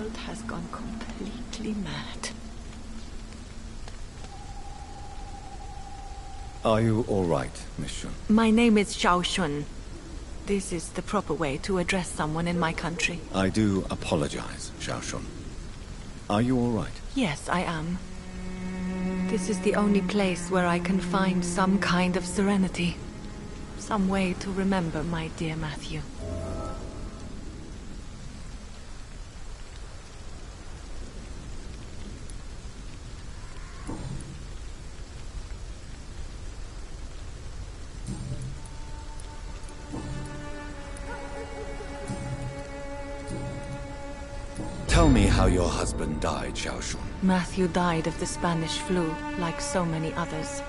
world has gone completely mad. Are you all right, Miss Shun? My name is Xiao Shun. This is the proper way to address someone in my country. I do apologize, Xiao Shun. Are you all right? Yes, I am. This is the only place where I can find some kind of serenity. Some way to remember my dear Matthew. Tell me how your husband died, Xiao Shun. Matthew died of the Spanish flu, like so many others.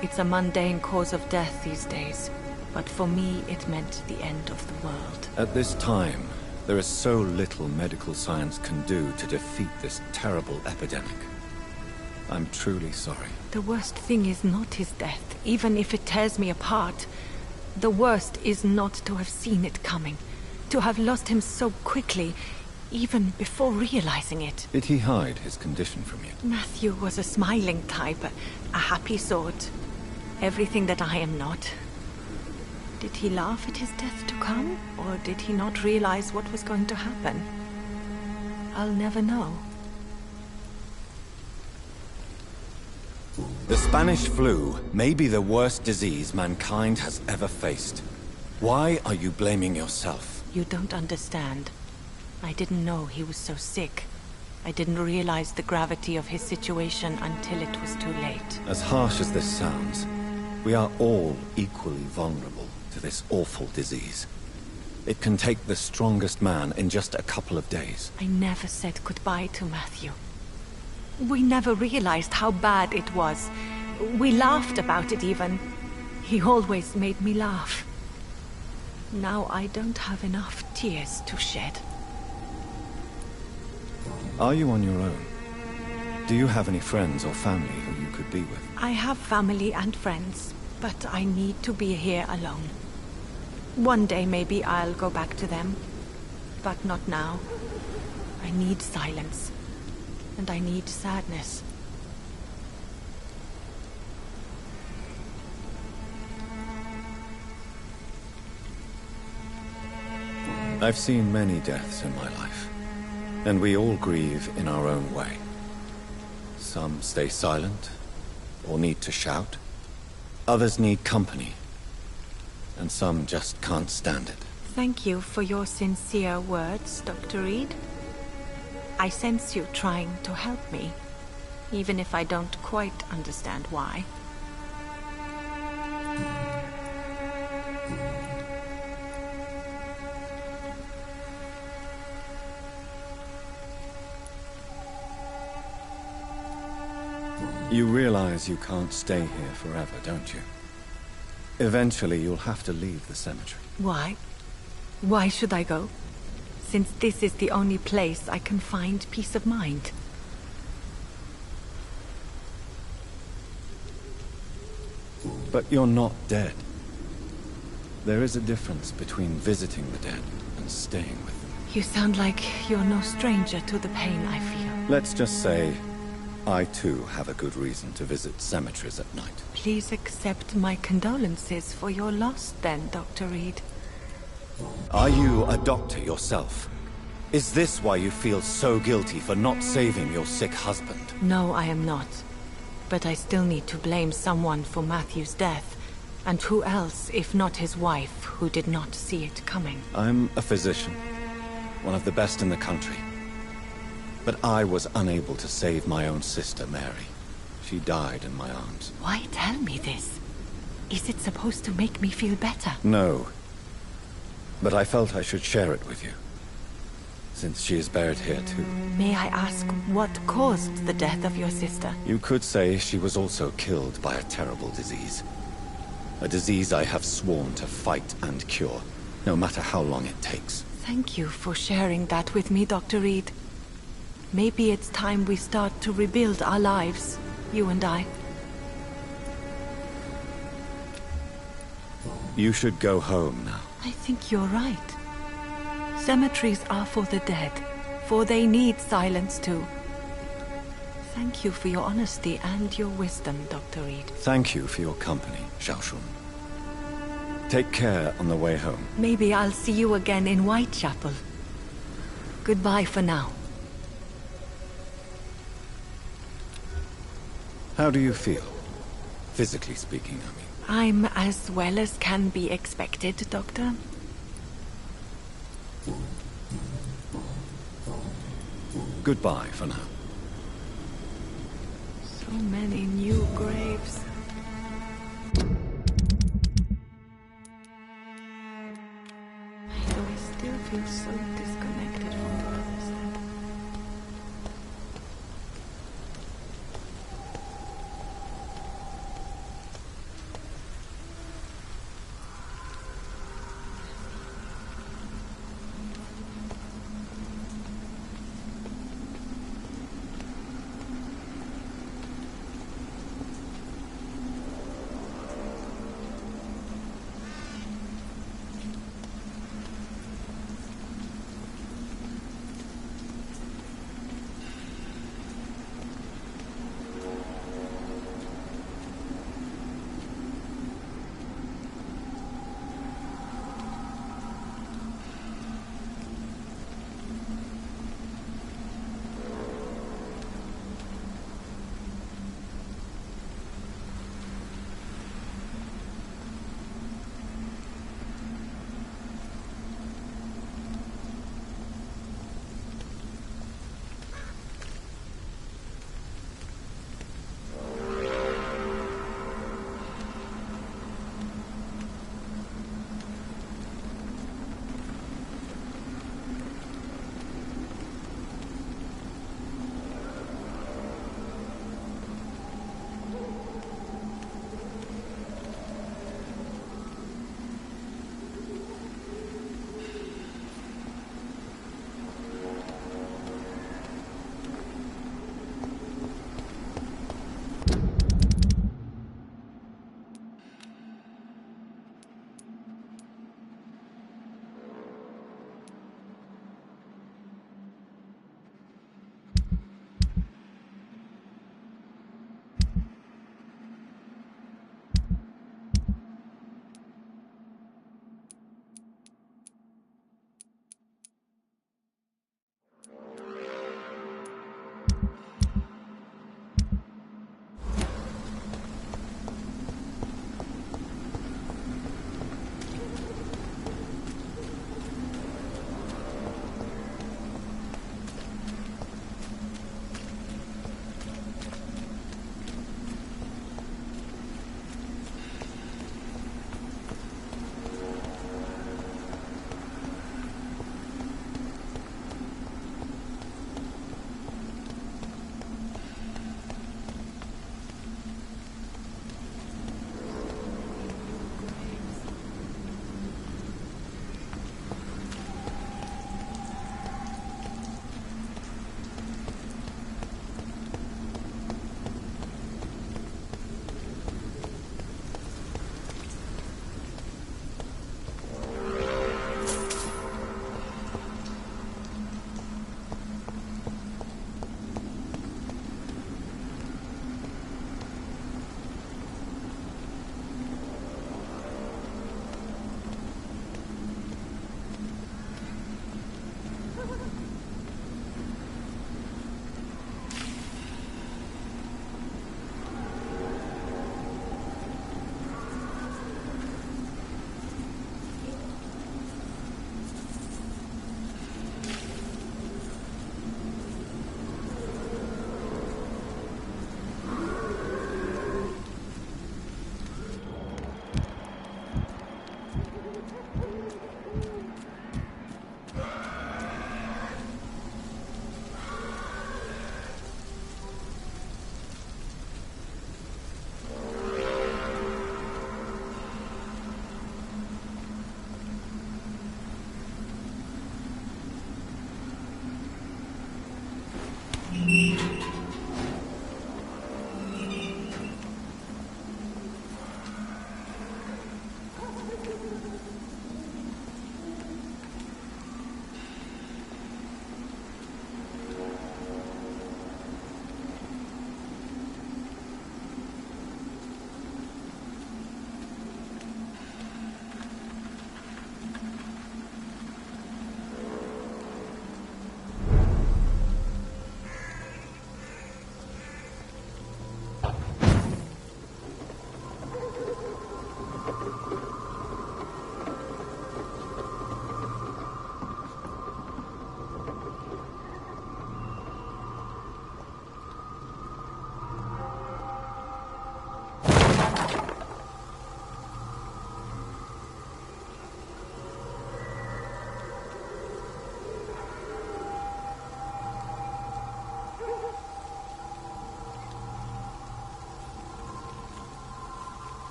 It's a mundane cause of death these days, but for me it meant the end of the world. At this time, there is so little medical science can do to defeat this terrible epidemic. I'm truly sorry. The worst thing is not his death, even if it tears me apart. The worst is not to have seen it coming, to have lost him so quickly, even before realizing it. Did he hide his condition from you? Matthew was a smiling type, a happy sort. Everything that I am not. Did he laugh at his death to come, or did he not realize what was going to happen? I'll never know. The Spanish flu may be the worst disease mankind has ever faced. Why are you blaming yourself? You don't understand. I didn't know he was so sick. I didn't realize the gravity of his situation until it was too late. As harsh as this sounds, we are all equally vulnerable to this awful disease. It can take the strongest man in just a couple of days. I never said goodbye to Matthew. We never realized how bad it was. We laughed about it even. He always made me laugh. Now I don't have enough tears to shed. Are you on your own? Do you have any friends or family who you could be with? I have family and friends, but I need to be here alone. One day maybe I'll go back to them, but not now. I need silence, and I need sadness. I've seen many deaths in my life. And we all grieve in our own way. Some stay silent, or need to shout. Others need company. And some just can't stand it. Thank you for your sincere words, Dr. Reed. I sense you trying to help me, even if I don't quite understand why. You realize you can't stay here forever, don't you? Eventually, you'll have to leave the cemetery. Why? Why should I go? Since this is the only place I can find peace of mind. But you're not dead. There is a difference between visiting the dead and staying with them. You sound like you're no stranger to the pain I feel. Let's just say, I too have a good reason to visit cemeteries at night. Please accept my condolences for your loss then, Dr. Reed. Are you a doctor yourself? Is this why you feel so guilty for not saving your sick husband? No, I am not. But I still need to blame someone for Matthew's death. And who else, if not his wife, who did not see it coming? I'm a physician, one of the best in the country. But I was unable to save my own sister, Mary. She died in my arms. Why tell me this? Is it supposed to make me feel better? No. But I felt I should share it with you, since she is buried here too. May I ask what caused the death of your sister? You could say she was also killed by a terrible disease. A disease I have sworn to fight and cure, no matter how long it takes. Thank you for sharing that with me, Dr. Reed. Maybe it's time we start to rebuild our lives, you and I. You should go home now. I think you're right. Cemeteries are for the dead, for they need silence too. Thank you for your honesty and your wisdom, Dr. Reed. Thank you for your company, Xiaoshun. Take care on the way home. Maybe I'll see you again in Whitechapel. Goodbye for now. How do you feel? Physically speaking, I mean. I'm as well as can be expected, Doctor. Goodbye for now. So many new graves. Though I still feel so disconnected from the others.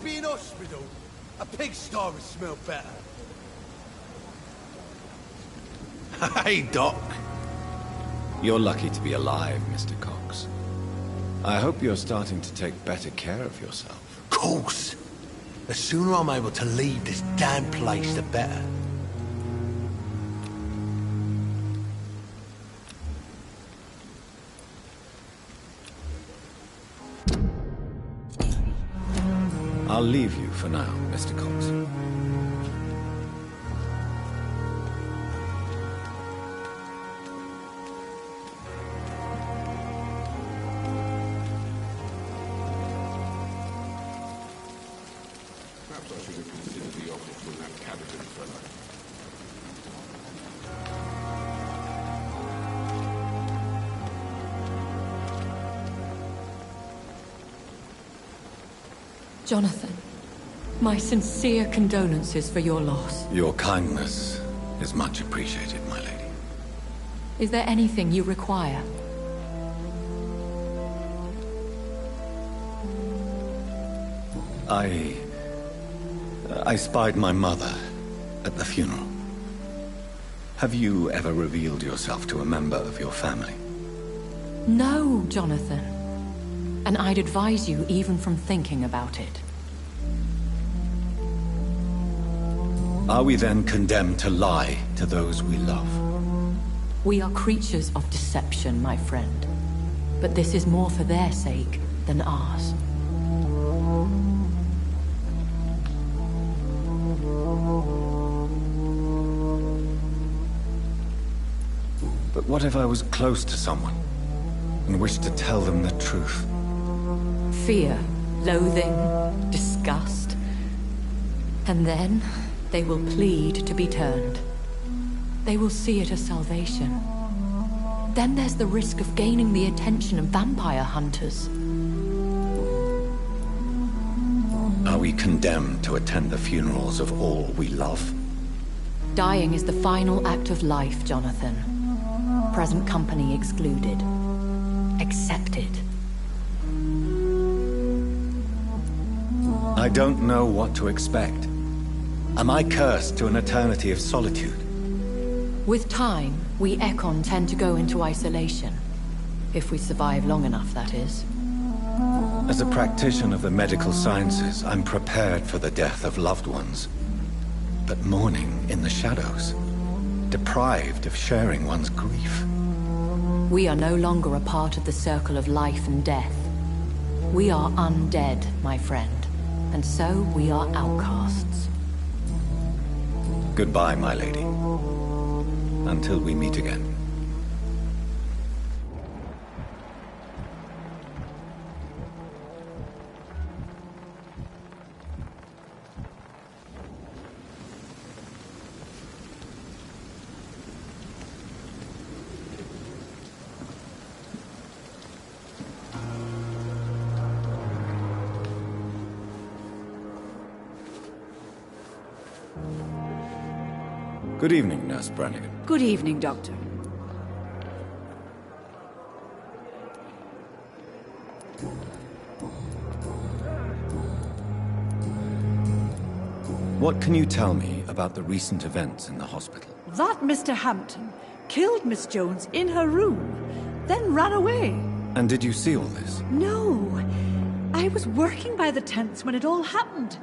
be in hospital? A pigsty would smell better. Hey, Doc. You're lucky to be alive, Mr. Cox. I hope you're starting to take better care of yourself. Of course. The sooner I'm able to leave this damn place, the better. I'll leave you for now, Mr. Cox. Perhaps I should have considered the offer from that Cadogan fellow. Jonathan, my sincere condolences for your loss. Your kindness is much appreciated, my lady. Is there anything you require? I spied my mother at the funeral. Have you ever revealed yourself to a member of your family? No, Jonathan. And I'd advise you even from thinking about it. Are we then condemned to lie to those we love? We are creatures of deception, my friend. But this is more for their sake than ours. But what if I was close to someone and wished to tell them the truth? Fear, loathing, disgust. And then they will plead to be turned. They will see it as salvation. Then there's the risk of gaining the attention of vampire hunters. Are we condemned to attend the funerals of all we love? Dying is the final act of life, Jonathan. Present company excluded. Accepted. I don't know what to expect. Am I cursed to an eternity of solitude? With time, we Ekon tend to go into isolation. If we survive long enough, that is. As a practitioner of the medical sciences, I'm prepared for the death of loved ones. But mourning in the shadows, deprived of sharing one's grief. We are no longer a part of the circle of life and death. We are undead, my friend. And so we are outcasts. Goodbye, my lady. Until we meet again. Good evening, Nurse Brannigan. Good evening, Doctor. What can you tell me about the recent events in the hospital? That Mr. Hampton killed Miss Jones in her room, then ran away. And did you see all this? No. I was working by the tents when it all happened.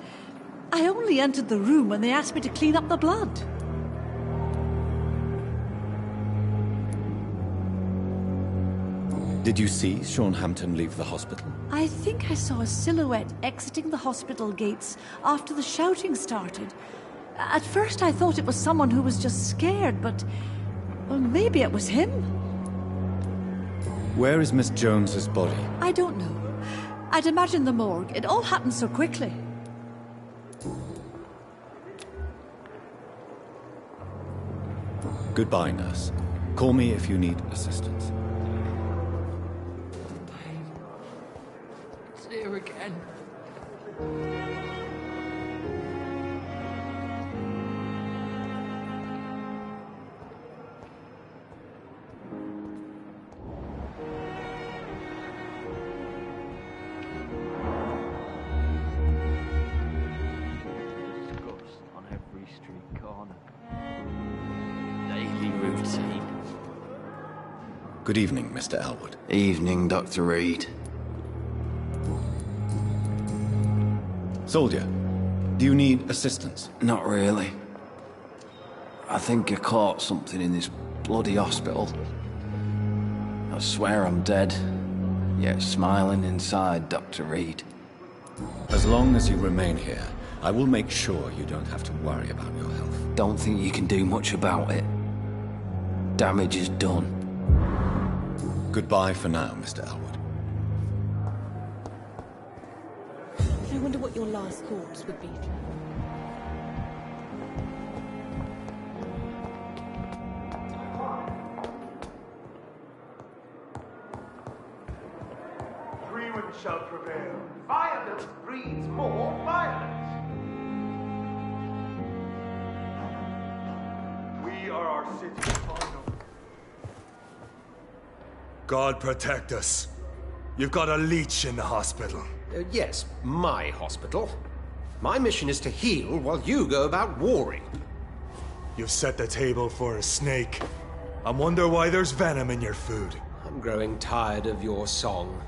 I only entered the room when they asked me to clean up the blood. Did you see Sean Hampton leave the hospital? I think I saw a silhouette exiting the hospital gates after the shouting started. At first I thought it was someone who was just scared, but... well, maybe it was him. Where is Miss Jones's body? I don't know. I'd imagine the morgue. It all happened so quickly. Goodbye, nurse. Call me if you need assistance. It's here again. on. Daily routine. Good evening, Mr. Elwood. Evening, Dr. Reed. Soldier, do you need assistance? Not really. I think I caught something in this bloody hospital. I swear I'm dead, yet smiling inside, Dr. Reed. As long as you remain here, I will make sure you don't have to worry about your health. Don't think you can do much about it. Damage is done. Goodbye for now, Mr. Elwood. I wonder what your last thoughts would be. Freeman shall prevail. Violence breeds more violence. We are our city's final. God protect us. You've got a leech in the hospital. Yes, my hospital. My mission is to heal while you go about warring. You've set the table for a snake. I wonder why there's venom in your food. I'm growing tired of your song.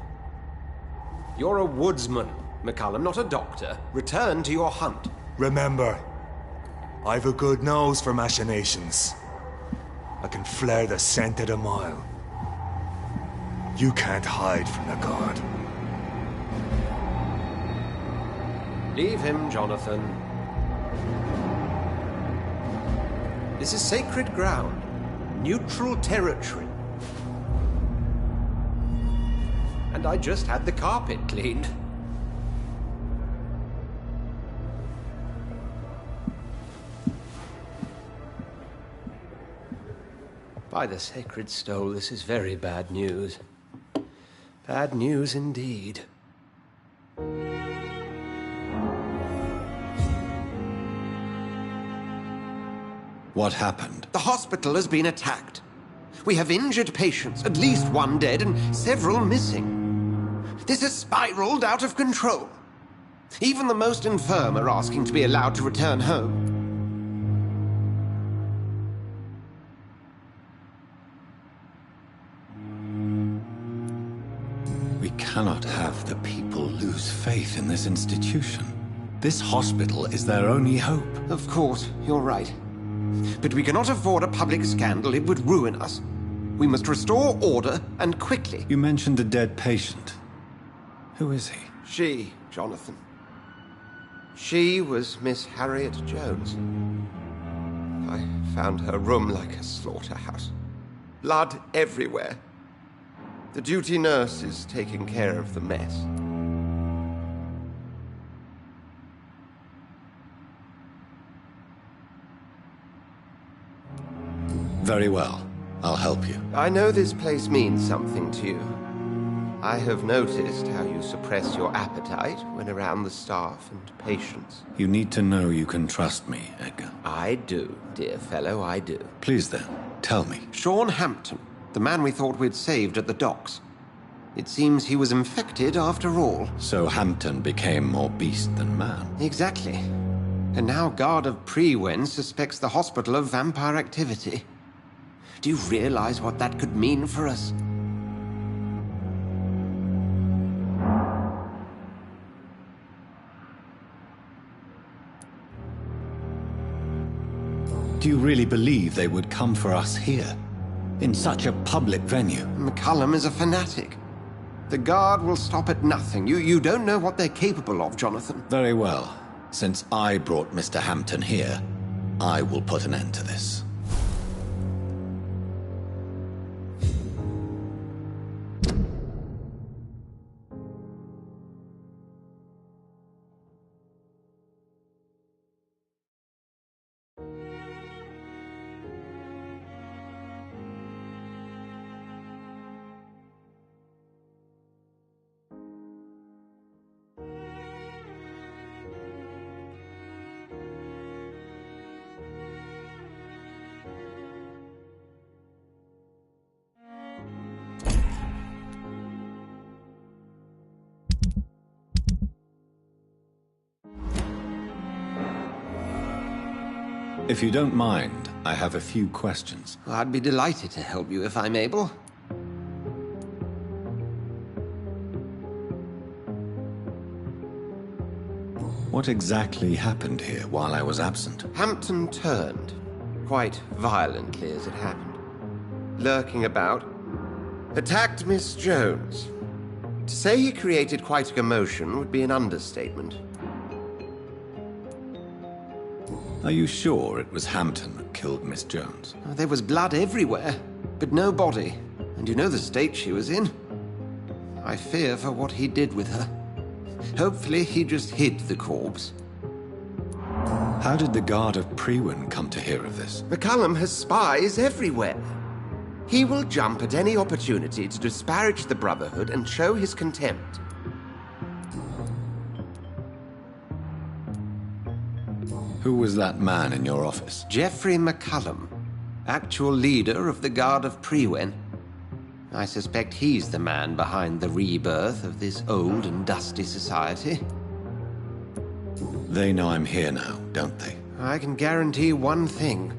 You're a woodsman, McCallum, not a doctor. Return to your hunt. Remember, I've a good nose for machinations. I can flare the scent at a mile. You can't hide from the god. Leave him, Jonathan. This is sacred ground. Neutral territory. And I just had the carpet cleaned. By the sacred stole, this is very bad news. Bad news indeed. What happened? The hospital has been attacked. We have injured patients, at least one dead and several missing. This has spiraled out of control. Even the most infirm are asking to be allowed to return home. We cannot have the people lose faith in this institution. This hospital is their only hope. Of course, you're right. But we cannot afford a public scandal. It would ruin us. We must restore order, and quickly. You mentioned a dead patient. Who is he? She, Jonathan. She was Miss Harriet Jones. I found her room like a slaughterhouse. Blood everywhere. The duty nurse is taking care of the mess. Very well. I'll help you. I know this place means something to you. I have noticed how you suppress your appetite when around the staff and patients. You need to know you can trust me, Edgar. I do, dear fellow, I do. Please then, tell me. Sean Hampton, the man we thought we'd saved at the docks. It seems he was infected after all. So Hampton became more beast than man. Exactly. And now Guard of Prewen suspects the hospital of vampire activity. Do you realize what that could mean for us? Do you really believe they would come for us here? In such a public venue? McCallum is a fanatic. The Guard will stop at nothing. You don't know what they're capable of, Jonathan. Very well. Since I brought Mr. Hampton here, I will put an end to this. If you don't mind, I have a few questions. I'd be delighted to help you if I'm able. What exactly happened here while I was absent? Hampton turned, quite violently as it happened. Lurking about, attacked Miss Jones. To say he created quite a commotion would be an understatement. Are you sure it was Hampton that killed Miss Jones? There was blood everywhere, but no body. And you know the state she was in. I fear for what he did with her. Hopefully he just hid the corpse. How did the Guard of Priwen come to hear of this? McCullum has spies everywhere. He will jump at any opportunity to disparage the Brotherhood and show his contempt. Who was that man in your office? Geoffrey McCullum, actual leader of the Guard of Priwen. I suspect he's the man behind the rebirth of this old and dusty society. They know I'm here now, don't they? I can guarantee one thing.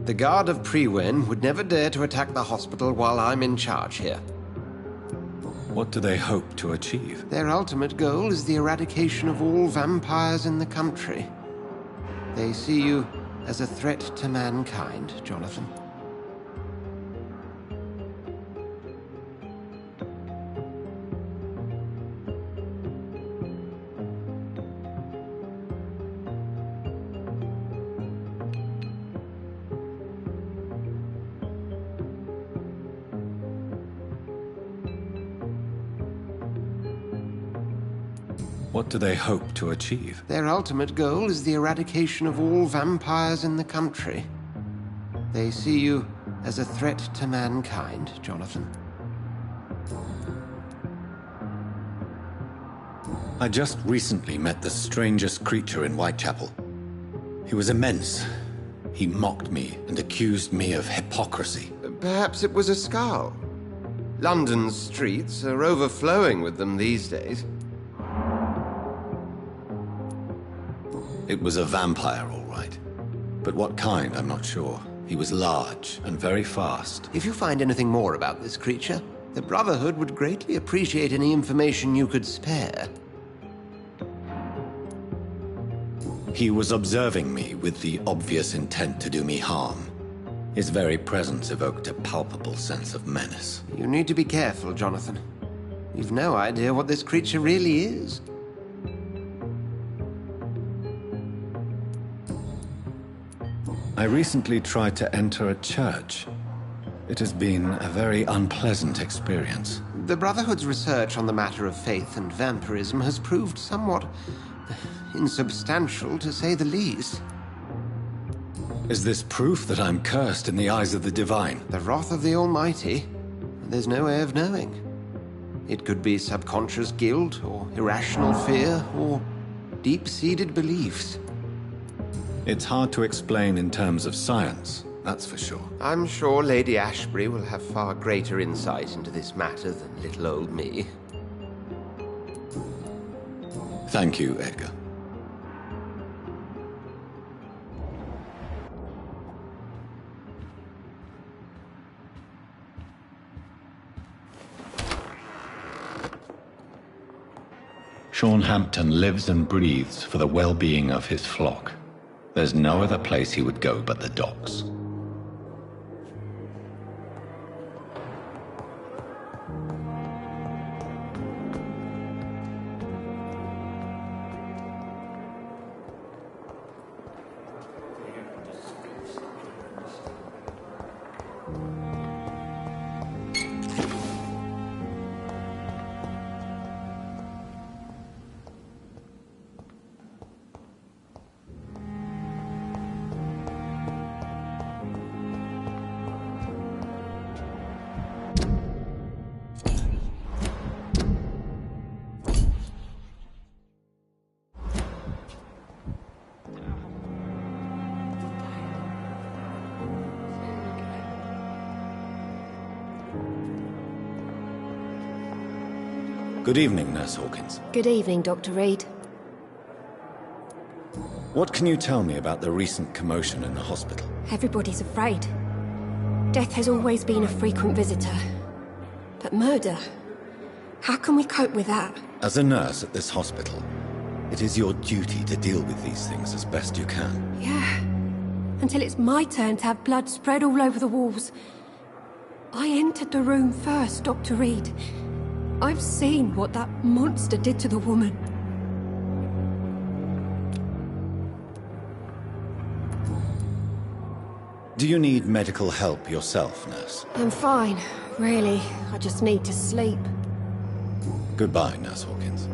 The Guard of Priwen would never dare to attack the hospital while I'm in charge here. What do they hope to achieve? Their ultimate goal is the eradication of all vampires in the country. They see you as a threat to mankind, Jonathan. What do they hope to achieve? Their ultimate goal is the eradication of all vampires in the country. They see you as a threat to mankind, Jonathan. I just recently met the strangest creature in Whitechapel. He was immense. He mocked me and accused me of hypocrisy. Perhaps it was a skull. London's streets are overflowing with them these days. It was a vampire, all right. But what kind, I'm not sure. He was large and very fast. If you find anything more about this creature, the Brotherhood would greatly appreciate any information you could spare. He was observing me with the obvious intent to do me harm. His very presence evoked a palpable sense of menace. You need to be careful, Jonathan. You've no idea what this creature really is. I recently tried to enter a church. It has been a very unpleasant experience. The Brotherhood's research on the matter of faith and vampirism has proved somewhat insubstantial, to say the least. Is this proof that I'm cursed in the eyes of the divine? The wrath of the Almighty? There's no way of knowing. It could be subconscious guilt, or irrational fear, or deep-seated beliefs. It's hard to explain in terms of science, that's for sure. I'm sure Lady Ashbury will have far greater insight into this matter than little old me. Thank you, Edgar. Sean Hampton lives and breathes for the well-being of his flock. There's no other place he would go but the docks. Good evening, Nurse Hawkins. Good evening, Dr. Reed. What can you tell me about the recent commotion in the hospital? Everybody's afraid. Death has always been a frequent visitor. But murder? How can we cope with that? As a nurse at this hospital, it is your duty to deal with these things as best you can. Yeah. Until it's my turn to have blood spread all over the walls. I entered the room first, Dr. Reed. I've seen what that monster did to the woman. Do you need medical help yourself, nurse? I'm fine, really. I just need to sleep. Goodbye, Nurse Hawkins.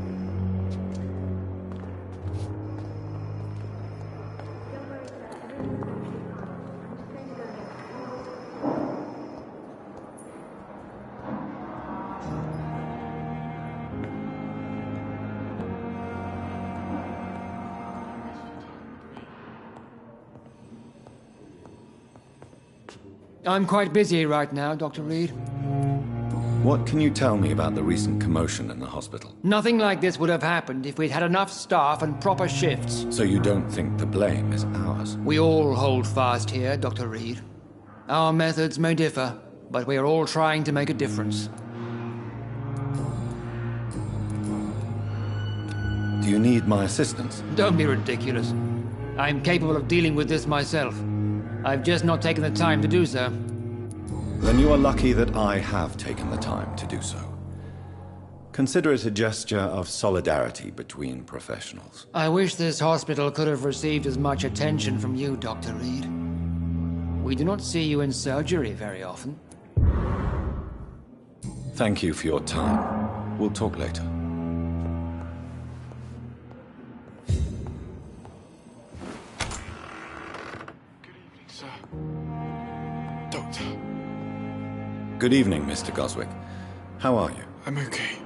I'm quite busy right now, Dr. Reed. What can you tell me about the recent commotion in the hospital? Nothing like this would have happened if we'd had enough staff and proper shifts. So you don't think the blame is ours? We all hold fast here, Dr. Reed. Our methods may differ, but we are all trying to make a difference. Do you need my assistance? Don't be ridiculous. I'm capable of dealing with this myself. I've just not taken the time to do so. Then you are lucky that I have taken the time to do so. Consider it a gesture of solidarity between professionals. I wish this hospital could have received as much attention from you, Dr. Reed. We do not see you in surgery very often. Thank you for your time. We'll talk later. Good evening, Mr. Goswick. How are you? I'm okay.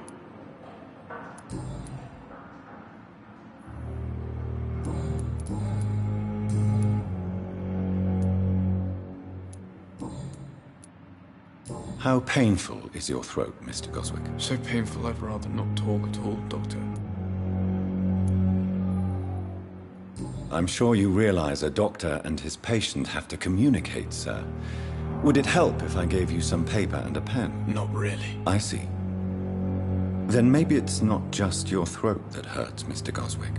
How painful is your throat, Mr. Goswick? So painful I'd rather not talk at all, Doctor. I'm sure you realize a doctor and his patient have to communicate, sir. Would it help if I gave you some paper and a pen? Not really. I see. Then maybe it's not just your throat that hurts, Mr. Goswick.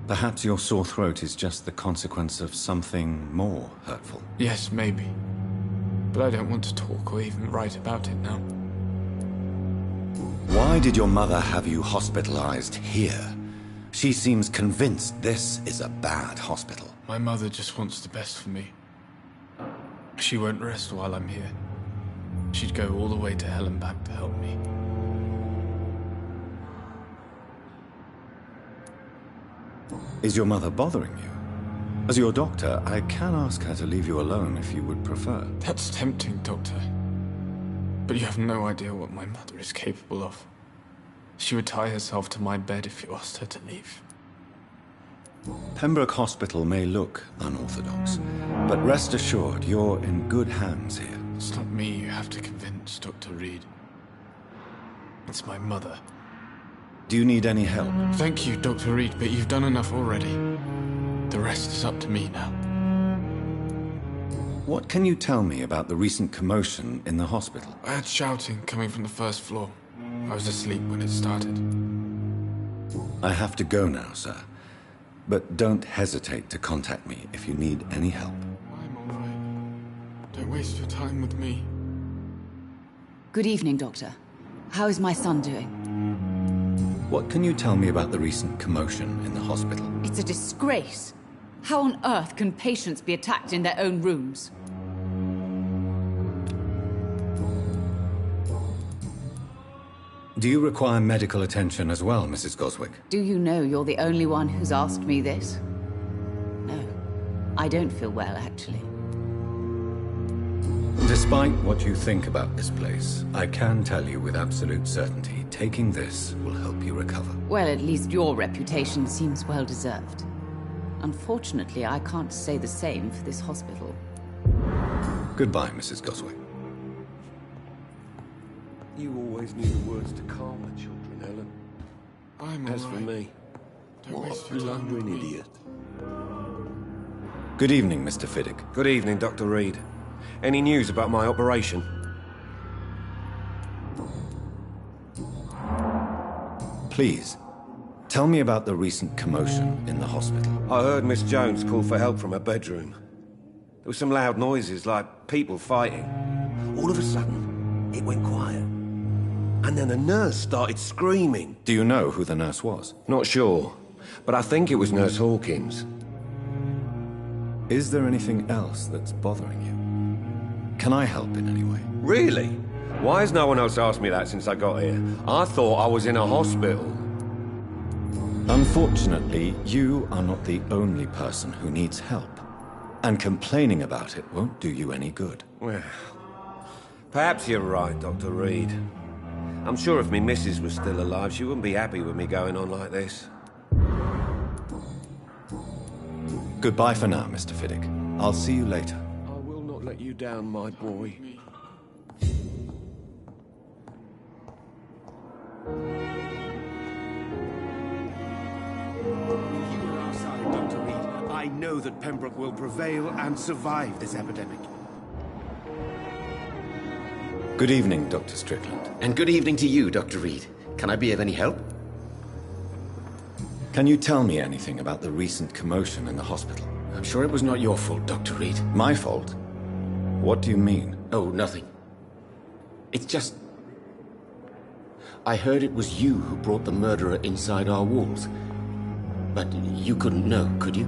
Perhaps your sore throat is just the consequence of something more hurtful. Yes, maybe. But I don't want to talk or even write about it now. Why did your mother have you hospitalized here? She seems convinced this is a bad hospital. My mother just wants the best for me. She won't rest while I'm here. She'd go all the way to hell and back to help me. Is your mother bothering you? As your doctor, I can ask her to leave you alone if you would prefer. That's tempting, Doctor. But you have no idea what my mother is capable of. She would tie herself to my bed if you asked her to leave. Pembroke Hospital may look unorthodox, but rest assured you're in good hands here. It's not me you have to convince, Dr. Reed. It's my mother. Do you need any help? Thank you, Dr. Reed, but you've done enough already. The rest is up to me now. What can you tell me about the recent commotion in the hospital? I had shouting coming from the first floor. I was asleep when it started. I have to go now, sir. But don't hesitate to contact me if you need any help. I'm all right. Don't waste your time with me. Good evening, Doctor. How is my son doing? What can you tell me about the recent commotion in the hospital? It's a disgrace. How on earth can patients be attacked in their own rooms? Do you require medical attention as well, Mrs. Goswick? Do you know you're the only one who's asked me this? No, I don't feel well, actually. Despite what you think about this place, I can tell you with absolute certainty, taking this will help you recover. Well, at least your reputation seems well deserved. Unfortunately, I can't say the same for this hospital. Goodbye, Mrs. Goswick. You always knew the words to calm the children, Helen. I'm As all for right. me, What a blundering idiot. Good evening, Mr. Fiddick. Good evening, Dr. Reed. Any news about my operation? Please, tell me about the recent commotion in the hospital. I heard Miss Jones call for help from her bedroom. There were some loud noises, like people fighting. All of a sudden, it went quiet. And then a nurse started screaming. Do you know who the nurse was? Not sure, but I think it was Nurse Hawkins. Is there anything else that's bothering you? Can I help in any way? Really? Why has no one else asked me that since I got here? I thought I was in a hospital. Unfortunately, you are not the only person who needs help. And complaining about it won't do you any good. Well, perhaps you're right, Dr. Reed. I'm sure if me missus was still alive, she wouldn't be happy with me going on like this. Goodbye for now, Mr. Fiddick. I'll see you later. I will not let you down, my boy. Dr. Reed, I know that Pembroke will prevail and survive this epidemic. Good evening, Dr. Strickland. And good evening to you, Dr. Reed. Can I be of any help? Can you tell me anything about the recent commotion in the hospital? I'm sure it was not your fault, Dr. Reed. My fault? What do you mean? Oh, nothing. It's just... I heard it was you who brought the murderer inside our walls. But you couldn't know, could you?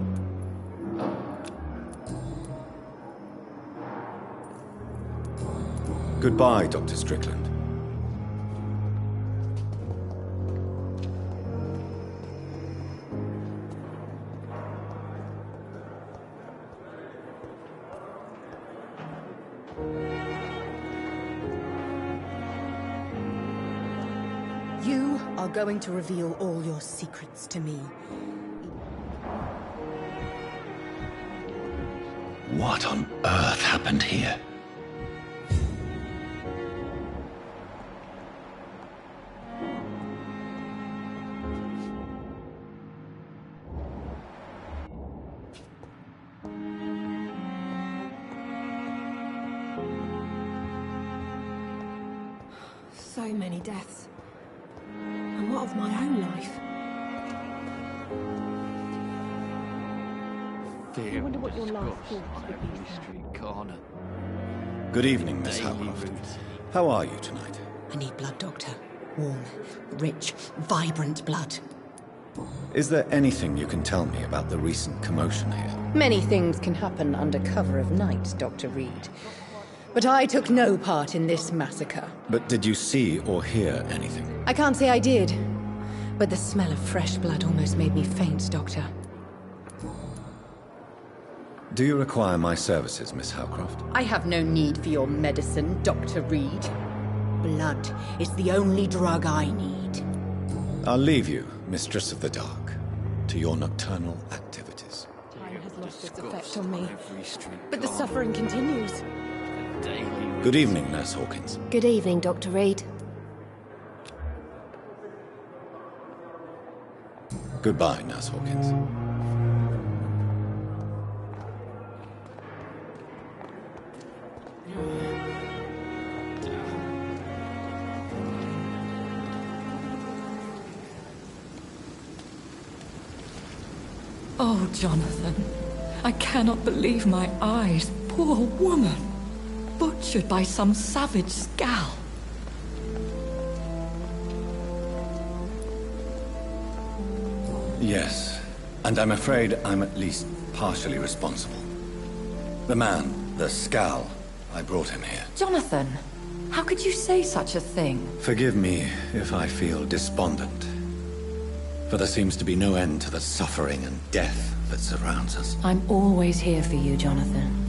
Goodbye, Dr. Strickland. You are going to reveal all your secrets to me. What on earth happened here? So many deaths. And what of my own life? I wonder what your last thoughts would be. Every street corner. Good evening, Miss Howcroft. How are you tonight? I need blood, Doctor. Warm, rich, vibrant blood. Is there anything you can tell me about the recent commotion here? Many things can happen under cover of night, Dr. Reed. But I took no part in this massacre. But did you see or hear anything? I can't say I did. But the smell of fresh blood almost made me faint, Doctor. Do you require my services, Miss Howcroft? I have no need for your medicine, Dr. Reed. Blood is the only drug I need. I'll leave you, Mistress of the Dark, to your nocturnal activities. Time has lost its effect on me. But the suffering continues. Good evening, Nurse Hawkins. Good evening, Dr. Reed. Goodbye, Nurse Hawkins. Oh, Jonathan. I cannot believe my eyes. Poor woman. Butchered by some savage scowl. Yes, and I'm afraid I'm at least partially responsible. The man, the Scowl, I brought him here. Jonathan, how could you say such a thing? Forgive me if I feel despondent. For there seems to be no end to the suffering and death that surrounds us. I'm always here for you, Jonathan.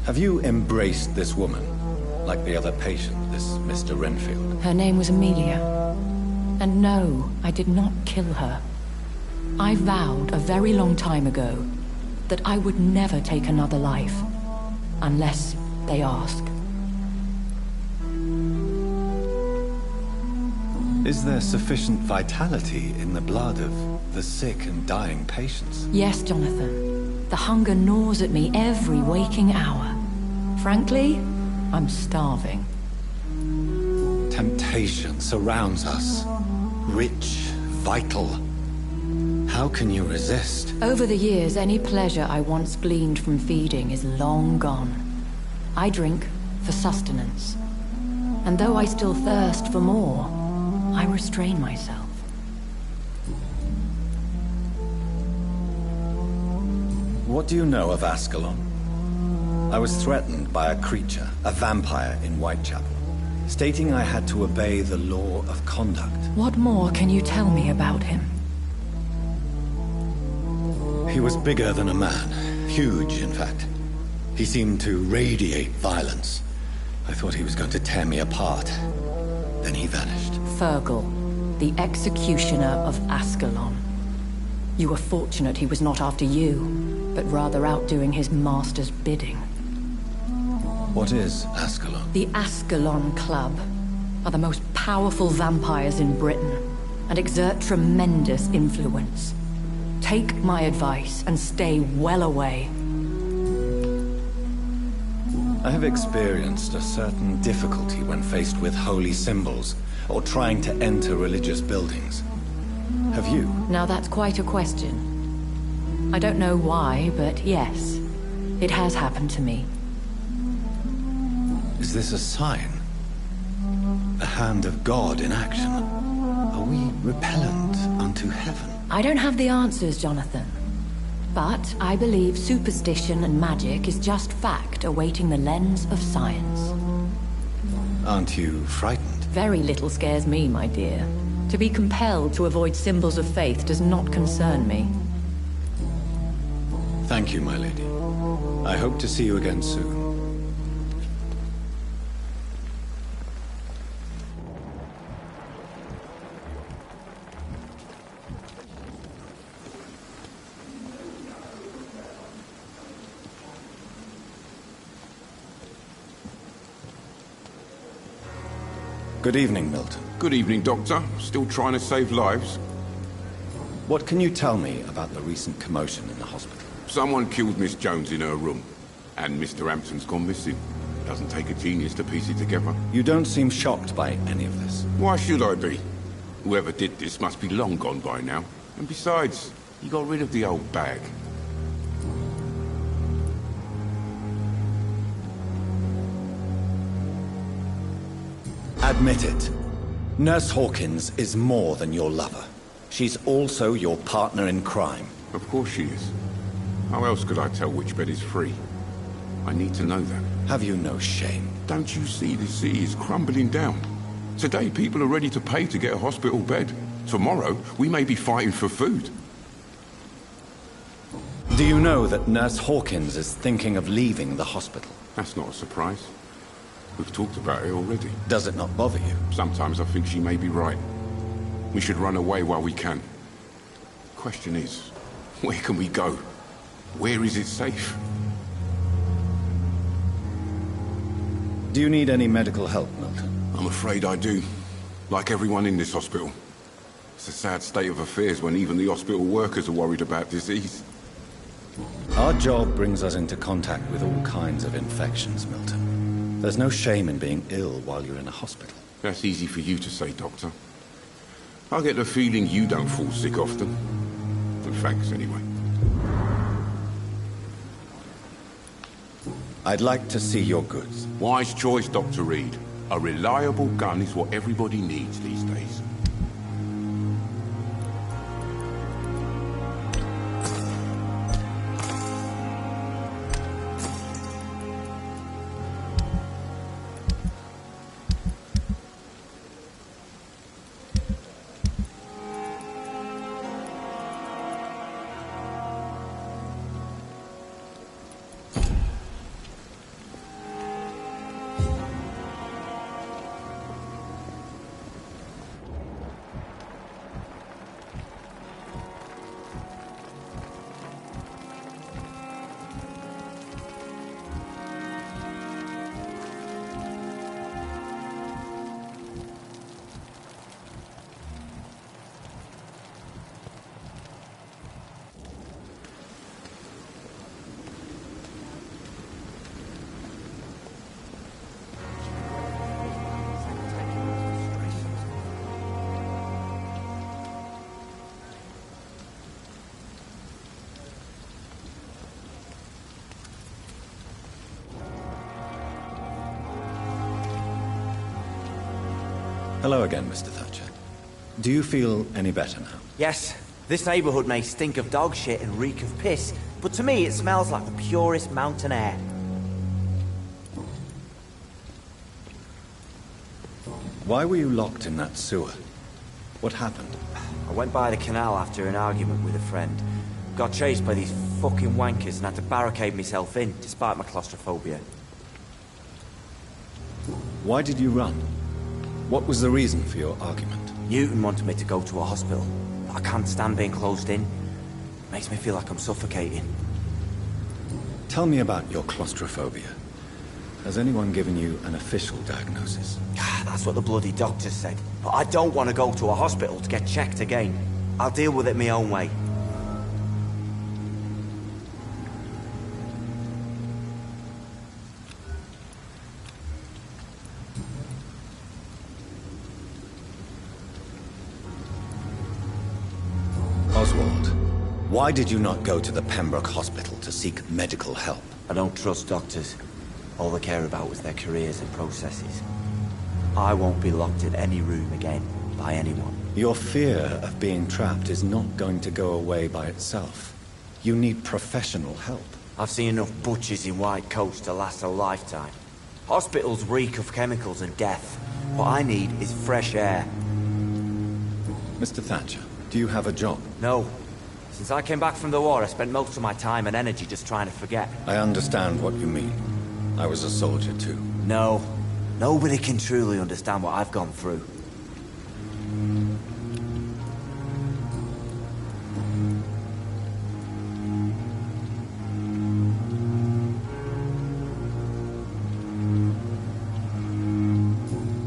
Have you embraced this woman, like the other patient, this Mr. Renfield. Her name was Amelia. And no, I did not kill her. I vowed a very long time ago that I would never take another life, unless they ask. Is there sufficient vitality in the blood of the sick and dying patients? Yes, Jonathan. The hunger gnaws at me every waking hour. Frankly, I'm starving. Temptation surrounds us. Rich, vital. How can you resist? Over the years, any pleasure I once gleaned from feeding is long gone. I drink for sustenance. And though I still thirst for more, I restrain myself. What do you know of Ascalon? I was threatened by a creature, a vampire in Whitechapel, stating I had to obey the law of conduct. What more can you tell me about him? He was bigger than a man. Huge, in fact. He seemed to radiate violence. I thought he was going to tear me apart. Then he vanished. Fergal, the executioner of Ascalon. You were fortunate he was not after you, but rather out doing his master's bidding. What is Ascalon? The Ascalon Club are the most powerful vampires in Britain and exert tremendous influence. Take my advice and stay well away. I have experienced a certain difficulty when faced with holy symbols or trying to enter religious buildings. Have you? Now that's quite a question. I don't know why, but yes, it has happened to me. Is this a sign? The hand of God in action? Are we repellent unto heaven? I don't have the answers, Jonathan. But I believe superstition and magic is just fact awaiting the lens of science. Aren't you frightened? Very little scares me, my dear. To be compelled to avoid symbols of faith does not concern me. Thank you, my lady. I hope to see you again soon. Good evening, Milton. Good evening, Doctor. Still trying to save lives? What can you tell me about the recent commotion in the hospital? Someone killed Miss Jones in her room, and Mr. Hampton's gone missing. Doesn't take a genius to piece it together. You don't seem shocked by any of this. Why should I be? Whoever did this must be long gone by now. And besides, he got rid of the old bag. Admit it. Nurse Hawkins is more than your lover. She's also your partner in crime. Of course she is. How else could I tell which bed is free? I need to know that. Have you no shame? Don't you see the sea is crumbling down? Today people are ready to pay to get a hospital bed. Tomorrow we may be fighting for food. Do you know that Nurse Hawkins is thinking of leaving the hospital? That's not a surprise. We've talked about it already. Does it not bother you? Sometimes I think she may be right. We should run away while we can. Question is, where can we go? Where is it safe? Do you need any medical help, Milton? I'm afraid I do. Like everyone in this hospital. It's a sad state of affairs when even the hospital workers are worried about disease. Our job brings us into contact with all kinds of infections, Milton. There's no shame in being ill while you're in a hospital. That's easy for you to say, Doctor. I get the feeling you don't fall sick often. And thanks, anyway. I'd like to see your goods. Wise choice, Dr. Reed. A reliable gun is what everybody needs these days. Hello again, Mr. Thatcher. Do you feel any better now? Yes. This neighborhood may stink of dog shit and reek of piss, but to me it smells like the purest mountain air. Why were you locked in that sewer? What happened? I went by the canal after an argument with a friend. Got chased by these fucking wankers and had to barricade myself in, despite my claustrophobia. Why did you run? What was the reason for your argument? Newton wanted me to go to a hospital. I can't stand being closed in. Makes me feel like I'm suffocating. Tell me about your claustrophobia. Has anyone given you an official diagnosis? That's what the bloody doctors said. But I don't want to go to a hospital to get checked again. I'll deal with it my own way. Oswald, why did you not go to the Pembroke Hospital to seek medical help? I don't trust doctors. All they care about was their careers and processes. I won't be locked in any room again, by anyone. Your fear of being trapped is not going to go away by itself. You need professional help. I've seen enough butchers in white coats to last a lifetime. Hospitals reek of chemicals and death. What I need is fresh air. Mr. Thatcher, do you have a job? No. Since I came back from the war, I spent most of my time and energy just trying to forget. I understand what you mean. I was a soldier too. No. Nobody can truly understand what I've gone through.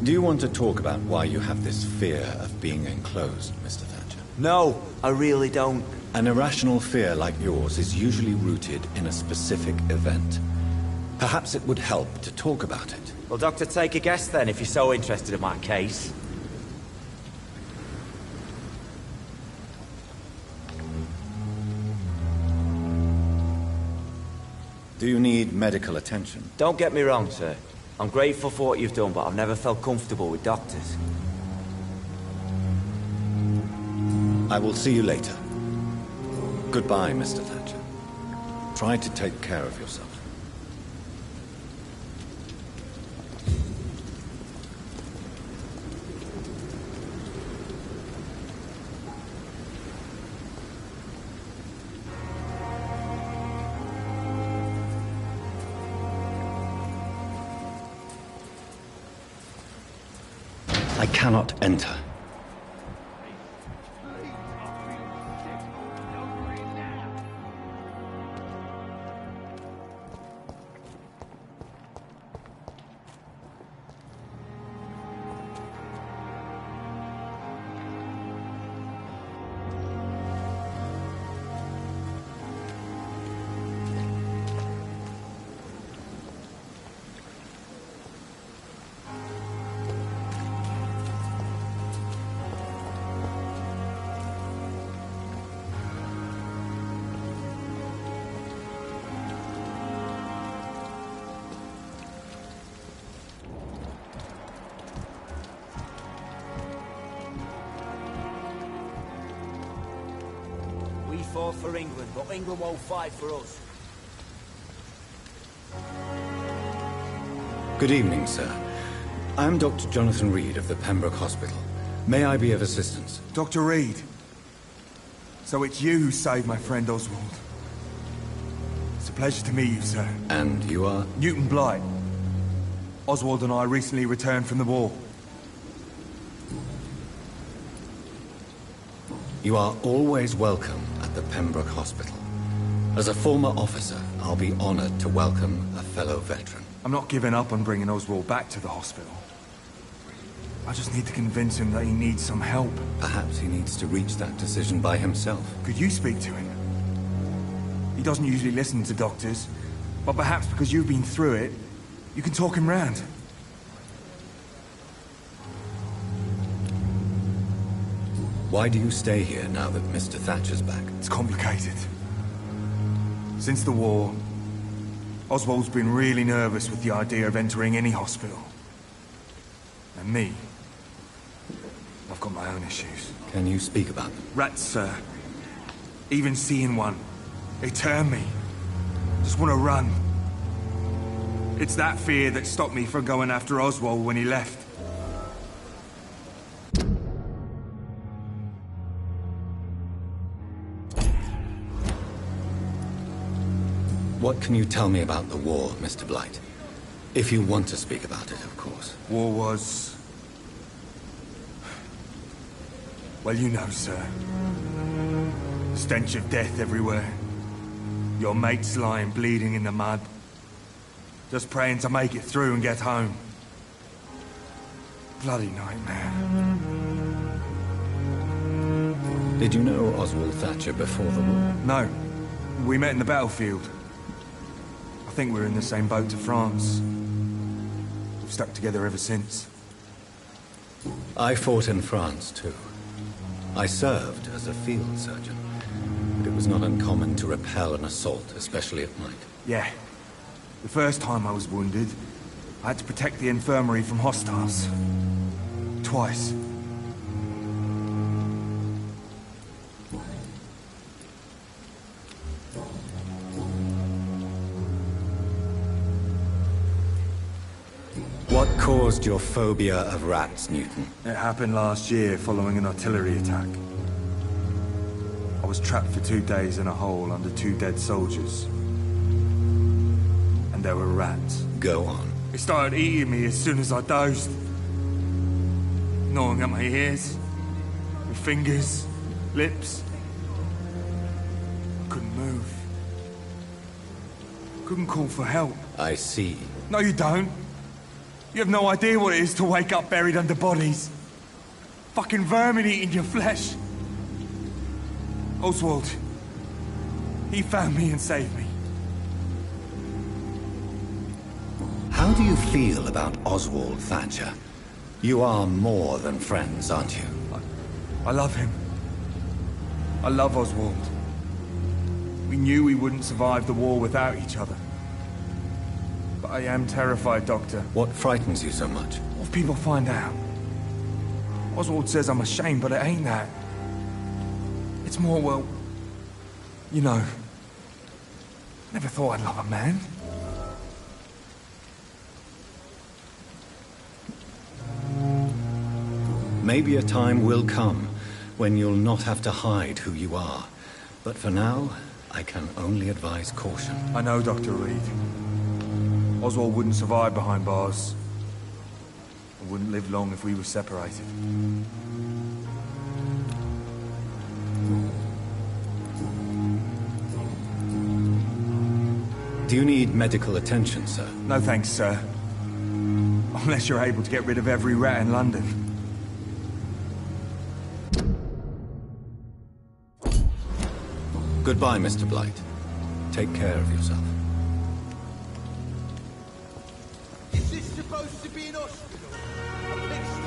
Do you want to talk about why you have this fear of being enclosed, Mr. Thatcher? No, I really don't. An irrational fear like yours is usually rooted in a specific event. Perhaps it would help to talk about it. Well, Doctor, take a guess then, if you're so interested in my case. Do you need medical attention? Don't get me wrong, sir. I'm grateful for what you've done, but I've never felt comfortable with doctors. I will see you later. Goodbye, Mr. Thatcher. Try to take care of yourself. I cannot enter. We fought for England, but England won't fight for us. Good evening, sir. I'm Dr. Jonathan Reed of the Pembroke Hospital. May I be of assistance? Dr. Reed. So it's you who saved my friend Oswald. It's a pleasure to meet you, sir. And you are? Newton Blight. Oswald and I recently returned from the war. You are always welcome at the Pembroke Hospital. As a former officer, I'll be honored to welcome a fellow veteran. I'm not giving up on bringing Oswald back to the hospital. I just need to convince him that he needs some help. Perhaps he needs to reach that decision by himself. Could you speak to him? He doesn't usually listen to doctors, but perhaps because you've been through it, you can talk him round. Why do you stay here now that Mr. Thatcher's back? It's complicated. Since the war, Oswald's been really nervous with the idea of entering any hospital. And me, got my own issues. Can you speak about them? Rats, sir. Even seeing one, they turn me. Just want to run. It's that fear that stopped me from going after Oswald when he left. What can you tell me about the war, Mr. Blight? If you want to speak about it, of course. War was... well, you know, sir. The stench of death everywhere. Your mates lying bleeding in the mud. Just praying to make it through and get home. Bloody nightmare. Did you know Oswald Thatcher before the war? No. We met in the battlefield. I think we're in the same boat to France. We've stuck together ever since. I fought in France, too. I served as a field surgeon, but it was not uncommon to repel an assault, especially at night. Yeah. The first time I was wounded, I had to protect the infirmary from hostiles. Twice. What caused your phobia of rats, Newton? It happened last year following an artillery attack. I was trapped for 2 days in a hole under 2 dead soldiers. And there were rats. Go on. They started eating me as soon as I dozed. Gnawing at my ears. With fingers. Lips. I couldn't move. Couldn't call for help. I see. No, you don't. You have no idea what it is to wake up buried under bodies. Fucking vermin eating your flesh. Oswald. He found me and saved me. How do you feel about Oswald Thatcher? You are more than friends, aren't you? I love him. I love Oswald. We knew we wouldn't survive the war without each other. But I am terrified, Doctor. What frightens you so much? What if people find out? Oswald says I'm ashamed, but it ain't that. It's more, well... you know... never thought I'd love a man. Maybe a time will come when you'll not have to hide who you are. But for now, I can only advise caution. I know, Dr. Reed. Oswald wouldn't survive behind bars. I wouldn't live long if we were separated. Do you need medical attention, sir? No thanks, sir. Unless you're able to get rid of every rat in London. Goodbye, Mr. Blight. Take care of yourself. Is this supposed to be an hospital? A pigsty?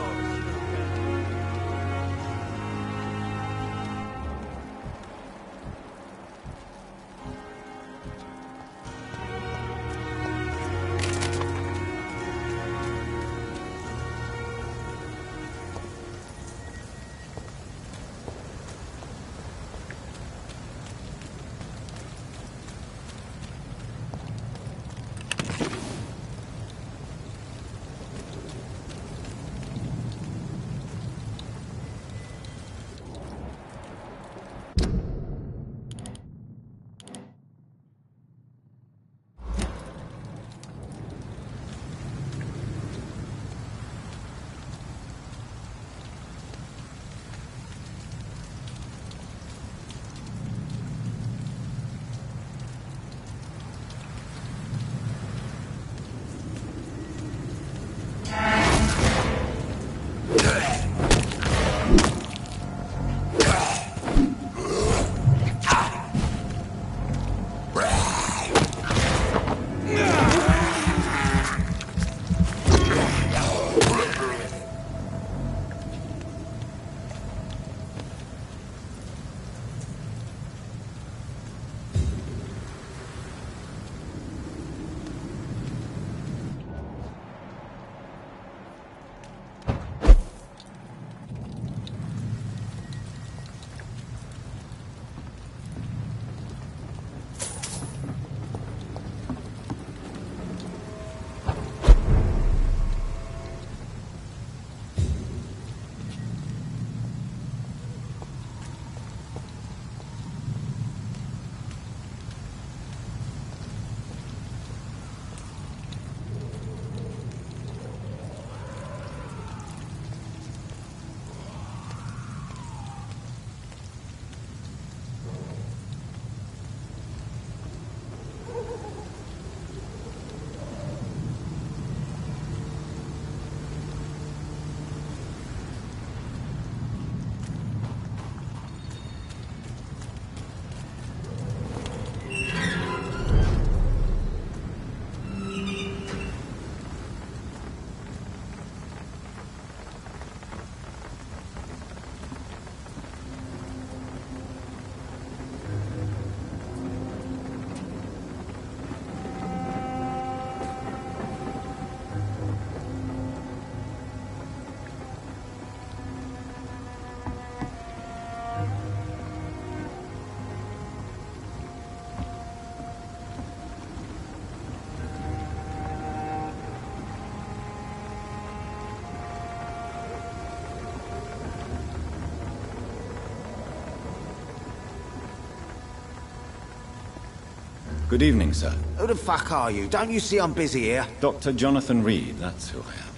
Good evening, sir. Who the fuck are you? Don't you see I'm busy here? Dr. Jonathan Reed, that's who I am.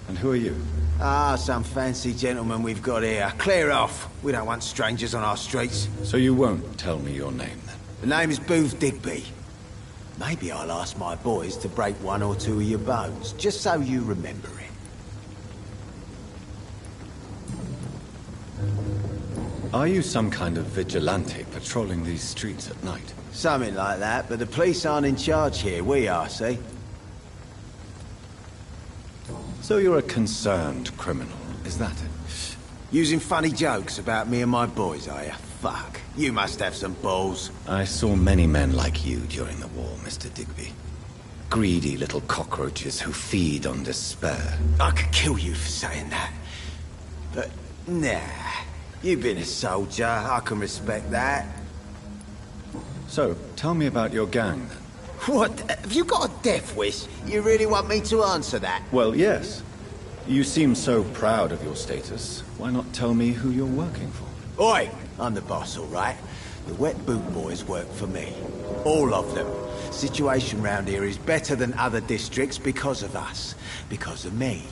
And who are you? Ah, some fancy gentleman we've got here. Clear off. We don't want strangers on our streets. So you won't tell me your name, then? The name is Booth Digby. Maybe I'll ask my boys to break one or two of your bones, just so you remember it. Are you some kind of vigilante patrolling these streets at night? Something like that, but the police aren't in charge here. We are, see? So you're a concerned criminal, is that it? Using funny jokes about me and my boys, are you? Fuck. You must have some balls. I saw many men like you during the war, Mr. Digby. Greedy little cockroaches who feed on despair. I could kill you for saying that. But, nah. You've been a soldier. I can respect that. So, tell me about your gang, then. What? Have you got a death wish? You really want me to answer that? Well, yes. You seem so proud of your status. Why not tell me who you're working for? Oi! I'm the boss, all right? The Wet Boot Boys work for me. All of them. Situation round here is better than other districts because of us. Because of me.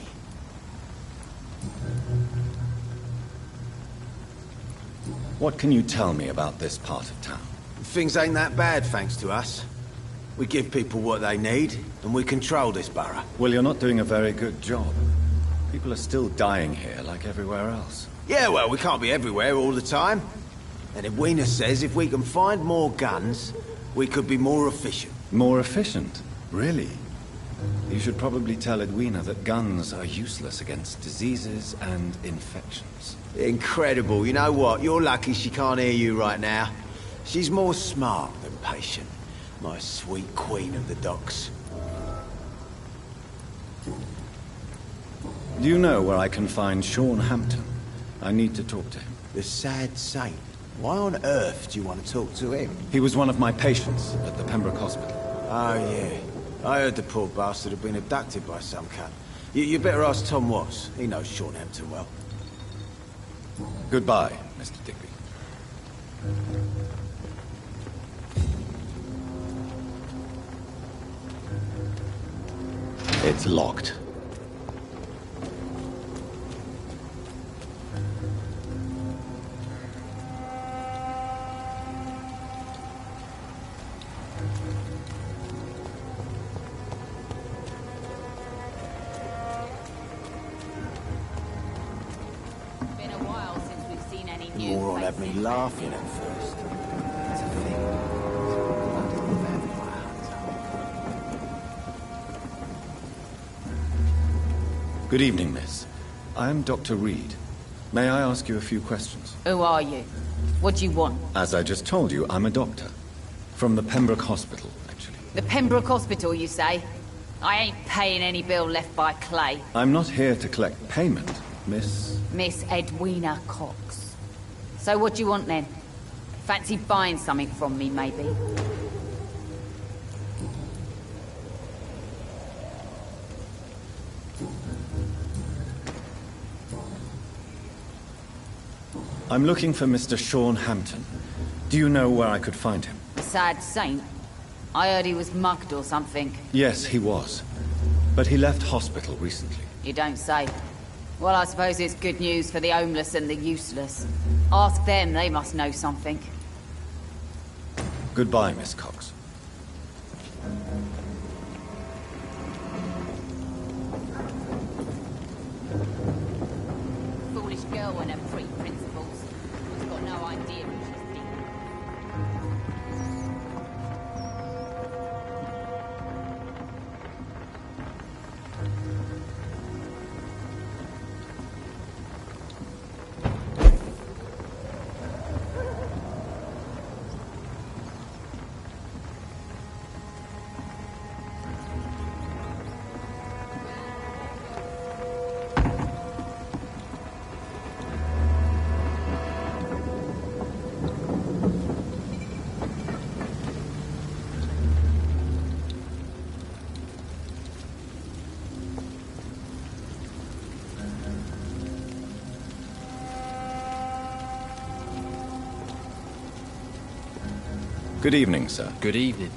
What can you tell me about this part of town? Things ain't that bad, thanks to us. We give people what they need, and we control this borough. Well, you're not doing a very good job. People are still dying here, like everywhere else. Yeah, well, we can't be everywhere all the time. And Edwina says if we can find more guns, we could be more efficient. More efficient? Really? You should probably tell Edwina that guns are useless against diseases and infections. Incredible. You know what? You're lucky she can't hear you right now. She's more smart than patient. My sweet queen of the docks. Do you know where I can find Sean Hampton? I need to talk to him. The sad saint. Why on earth do you want to talk to him? He was one of my patients at the Pembroke Hospital. Oh, yeah. I heard the poor bastard had been abducted by some cunt. You better ask Tom Watts. He knows Sean Hampton well. Goodbye, Mr. Digby. It's locked. Moron had me laughing at first. That's a thing. Bloody vampire hunter. Good evening, miss. I am Dr. Reed. May I ask you a few questions? Who are you? What do you want? As I just told you, I'm a doctor. From the Pembroke Hospital, actually. The Pembroke Hospital, you say? I ain't paying any bill left by Clay. I'm not here to collect payment, miss. Miss Edwina Cox. So what do you want then? Fancy buying something from me, maybe? I'm looking for Mr. Sean Hampton. Do you know where I could find him? Sad saint. I heard he was mugged or something. Yes, he was. But he left hospital recently. You don't say. Well, I suppose it's good news for the homeless and the useless. Ask them, they must know something. Goodbye, Miss Cox. Foolish girl and her pre-principles. She's got no idea who she's been. Good evening, sir. Good evening.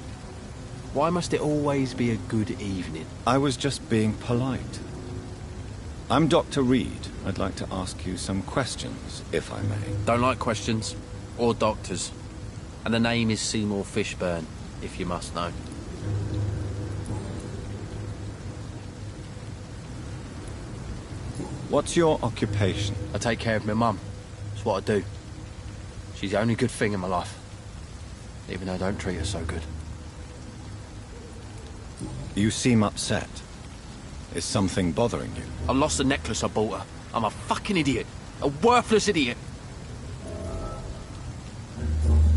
Why must it always be a good evening? I was just being polite. I'm Dr. Reed. I'd like to ask you some questions, if I may. Don't like questions. Or doctors. And the name is Seymour Fishburne, if you must know. What's your occupation? I take care of my mum. It's what I do. She's the only good thing in my life. Even though I don't treat her so good. You seem upset. Is something bothering you? I lost the necklace I bought her. I'm a fucking idiot. A worthless idiot.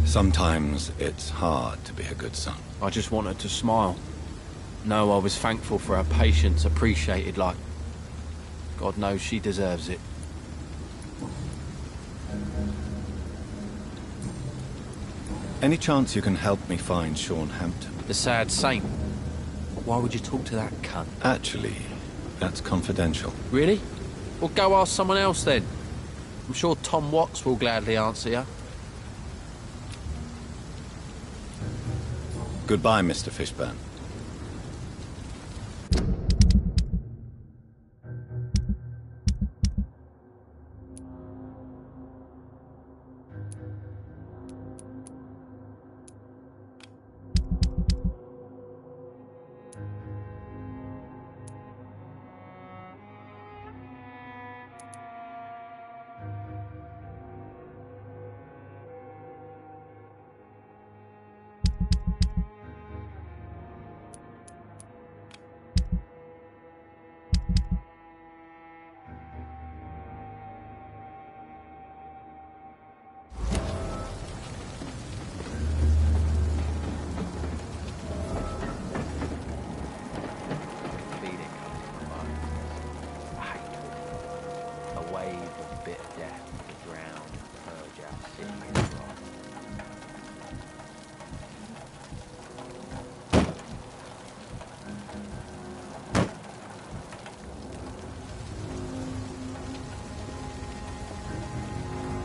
Sometimes it's hard to be a good son. I just want her to smile. No, I was thankful for her patience, appreciated like... God knows she deserves it. Any chance you can help me find Sean Hampton? The sad saint. Why would you talk to that cunt? Actually, that's confidential. Really? Well, go ask someone else then. I'm sure Tom Watts will gladly answer you. Goodbye, Mr. Fishburne.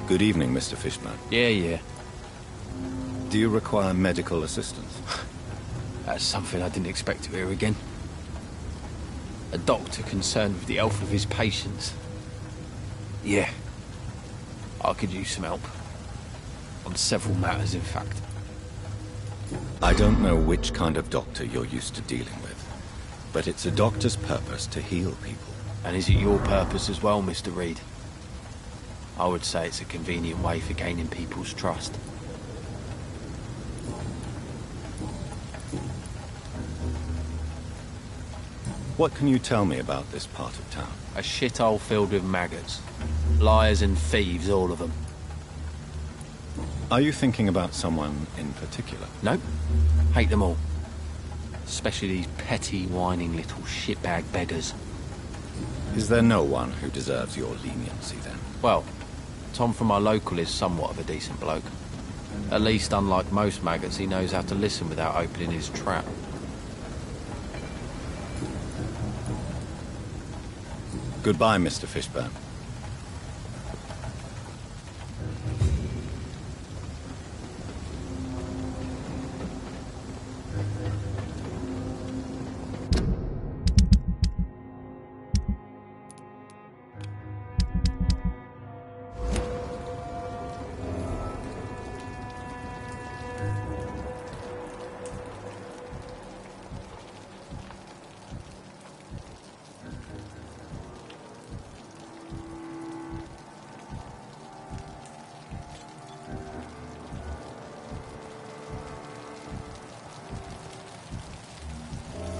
Good evening, Mr. Fishburne. Yeah. Do you require medical assistance? That's something I didn't expect to hear again. A doctor concerned with the health of his patients. Yeah. I could use some help. On several matters, in fact. I don't know which kind of doctor you're used to dealing with, but it's a doctor's purpose to heal people. And is it your purpose as well, Mr. Reed? I would say it's a convenient way for gaining people's trust. What can you tell me about this part of town? A shithole filled with maggots. Liars and thieves, all of them. Are you thinking about someone in particular? Nope. Hate them all. Especially these petty, whining little shitbag beggars. Is there no one who deserves your leniency, then? Well, Tom from our local is somewhat of a decent bloke. At least, unlike most maggots, he knows how to listen without opening his trap. Goodbye, Mr. Fishburne.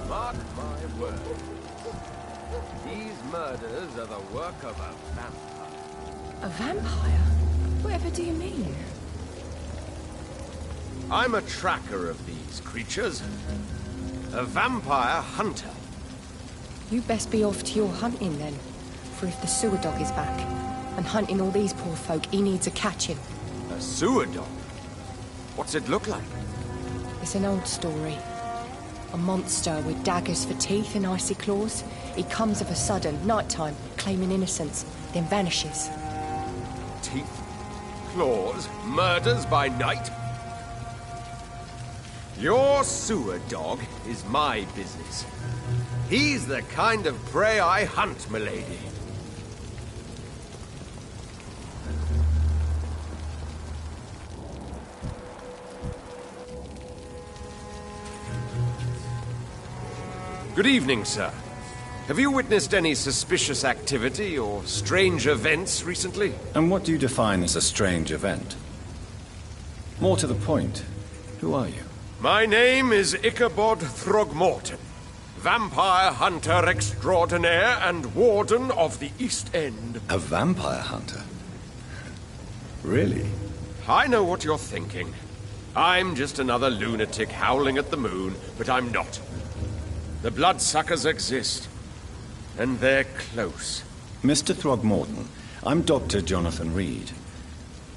Mark my word. These murders are the work of a vampire. A vampire? Whatever do you mean? I'm a tracker of these creatures. A vampire hunter. You best be off to your hunting then. For if the sewer dog is back, and hunting all these poor folk, he needs a catching. A sewer dog? What's it look like? It's an old story. A monster with daggers for teeth and icy claws. He comes of a sudden, nighttime, claiming innocence, then vanishes. Teeth, claws, murders by night? Your sewer dog is my business. He's the kind of prey I hunt, milady. Good evening, sir. Have you witnessed any suspicious activity or strange events recently? And what do you define as a strange event? More to the point, who are you? My name is Ichabod Throgmorton, vampire hunter extraordinaire and warden of the East End. A vampire hunter? Really? I know what you're thinking. I'm just another lunatic howling at the moon, but I'm not. The bloodsuckers exist, and they're close. Mr. Throgmorton, I'm Dr. Jonathan Reed.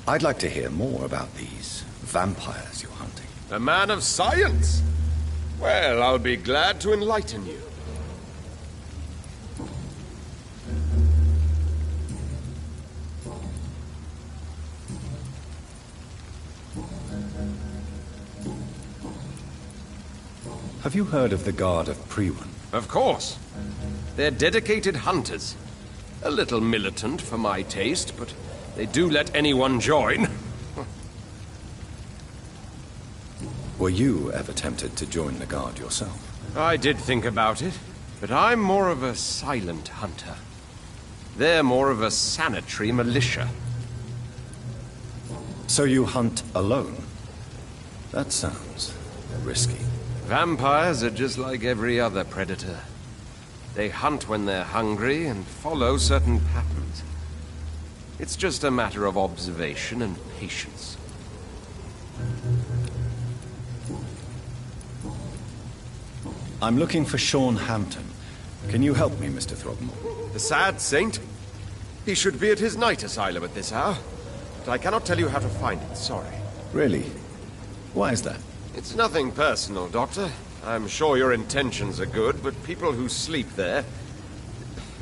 I'd like to hear more about these vampires you're hunting. A man of science? Well, I'll be glad to enlighten you. Have you heard of the Guard of Priwen? Of course. They're dedicated hunters. A little militant for my taste, but they do let anyone join. Were you ever tempted to join the Guard yourself? I did think about it, but I'm more of a silent hunter. They're more of a sanitary militia. So you hunt alone? That sounds risky. Vampires are just like every other predator. They hunt when they're hungry and follow certain patterns. It's just a matter of observation and patience. I'm looking for Sean Hampton. Can you help me, Mr. Throgmorton? The sad saint? He should be at his night asylum at this hour. But I cannot tell you how to find it, sorry. Really? Why is that? It's nothing personal, Doctor. I'm sure your intentions are good, but people who sleep there,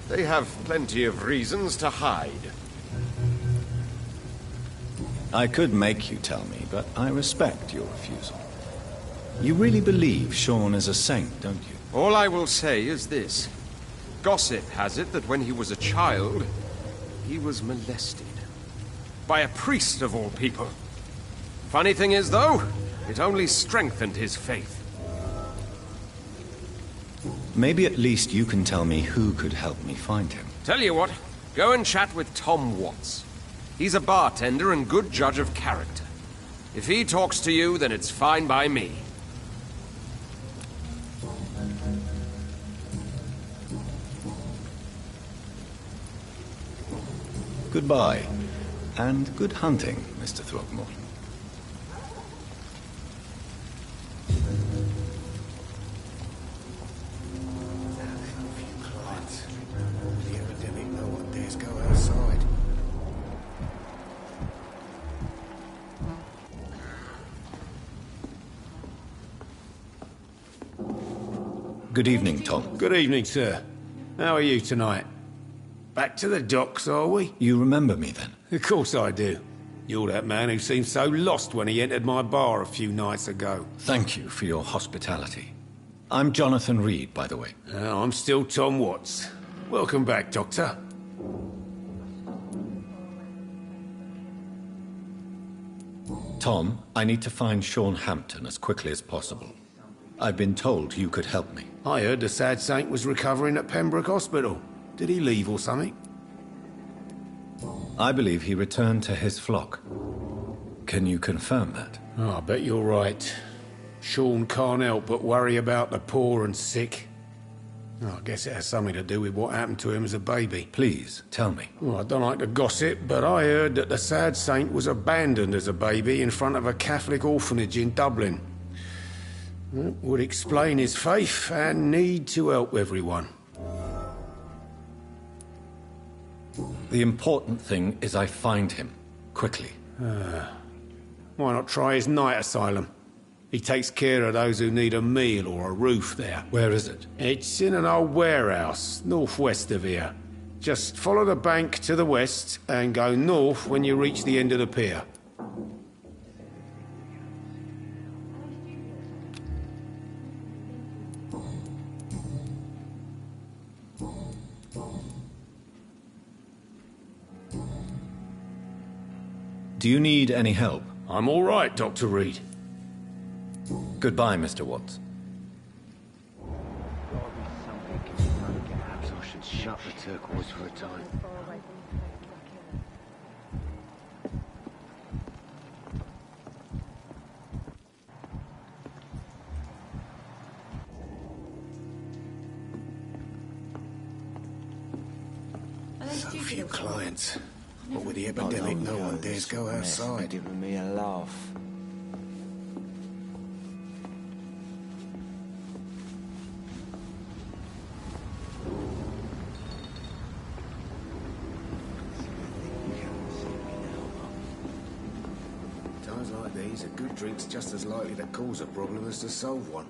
they have plenty of reasons to hide. I could make you tell me, but I respect your refusal. You really believe Sean is a saint, don't you? All I will say is this. Gossip has it that when he was a child, he was molested. By a priest of all people. Funny thing is, though, it only strengthened his faith. Maybe at least you can tell me who could help me find him. Tell you what, go and chat with Tom Watts. He's a bartender and good judge of character. If he talks to you, then it's fine by me. Goodbye, and good hunting, Mr. Throgmorton. The epidemic no one dares go outside. Good evening, Tom. Good evening, sir. How are you tonight? Back to the docks, are we? You remember me, then? Of course I do. You're that man who seemed so lost when he entered my bar a few nights ago. Thank you for your hospitality. I'm Jonathan Reed, by the way. I'm still Tom Watts. Welcome back, Doctor. Tom, I need to find Sean Hampton as quickly as possible. I've been told you could help me. I heard the sad saint was recovering at Pembroke Hospital. Did he leave or something? I believe he returned to his flock. Can you confirm that? Oh, I bet you're right. Sean can't help but worry about the poor and sick. Oh, I guess it has something to do with what happened to him as a baby. Please, tell me. Well, I don't like to gossip, but I heard that the sad saint was abandoned as a baby in front of a Catholic orphanage in Dublin. That would explain his faith and need to help everyone. The important thing is I find him, quickly. Why not try his night asylum? He takes care of those who need a meal or a roof there. Where is it? It's in an old warehouse, northwest of here. Just follow the bank to the west and go north when you reach the end of the pier. Do you need any help? I'm all right, Dr. Reed. Goodbye, Mr. Watts. Perhaps I should shut the turquoise for a time. So few clients. But with the epidemic, no one dares go outside. Giving me a laugh. Times like these, a good drink's just as likely to cause a problem as to solve one.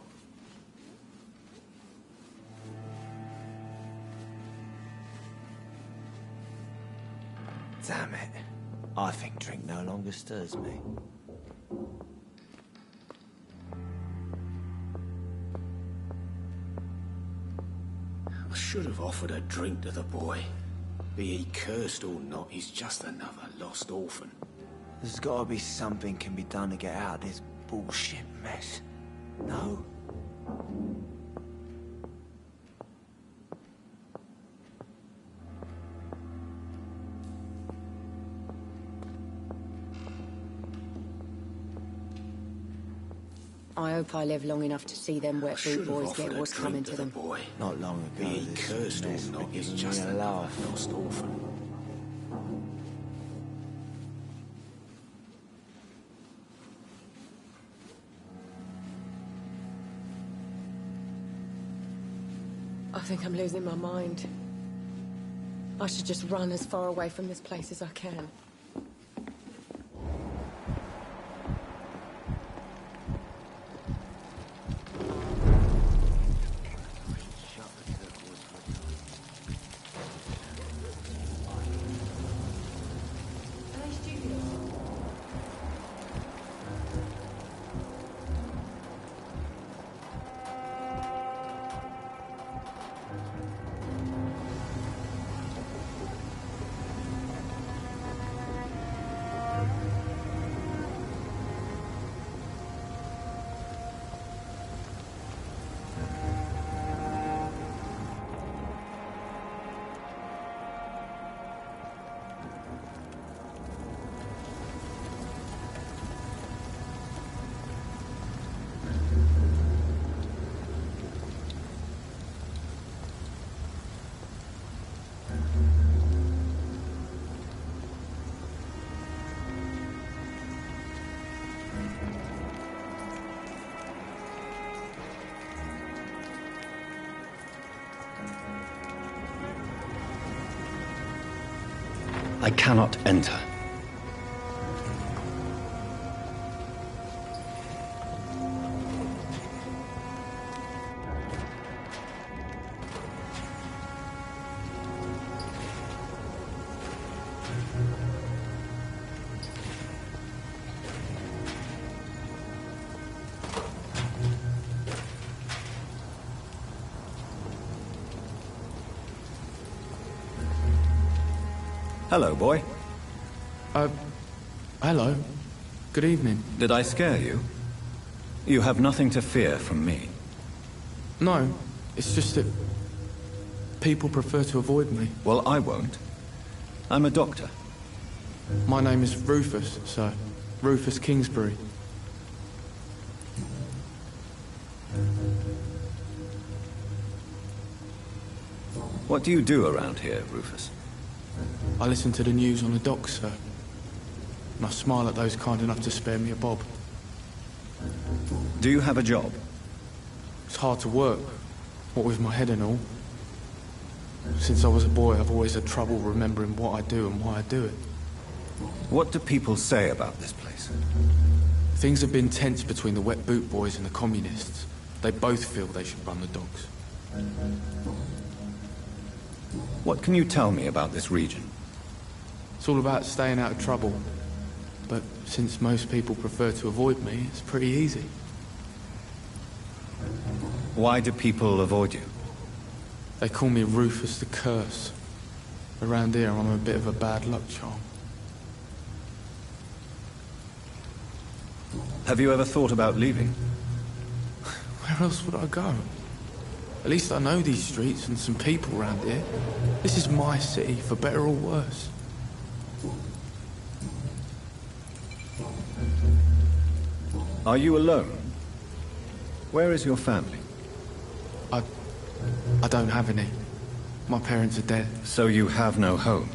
Damn it. I think drink no longer stirs me. I should have offered a drink to the boy. Be he cursed or not, he's just another lost orphan. There's gotta be something can be done to get out of this bullshit mess. No? I hope I live long enough to see them wet boot boys get what's coming to them. Boy. Not long ago, Be he cursed or not, he's just a another laugh. lost orphan. I think I'm losing my mind. I should just run as far away from this place as I can. I cannot enter. Hello, boy. Hello. Good evening. Did I scare you? You have nothing to fear from me. No, it's just that people prefer to avoid me. Well, I won't. I'm a doctor. My name is Rufus, sir. Rufus Kingsbury. What do you do around here, Rufus? I listen to the news on the docks, sir. And I smile at those kind enough to spare me a bob. Do you have a job? It's hard to work, what with my head and all. Since I was a boy, I've always had trouble remembering what I do and why I do it. What do people say about this place? Things have been tense between the wet boot boys and the communists. They both feel they should run the docks. What can you tell me about this region? It's all about staying out of trouble. But since most people prefer to avoid me, it's pretty easy. Why do people avoid you? They call me Rufus the Curse. Around here, I'm a bit of a bad luck charm. Have you ever thought about leaving? Where else would I go? At least I know these streets and some people around here. This is my city, for better or worse. Are you alone? Where is your family? I don't have any. My parents are dead. So you have no home?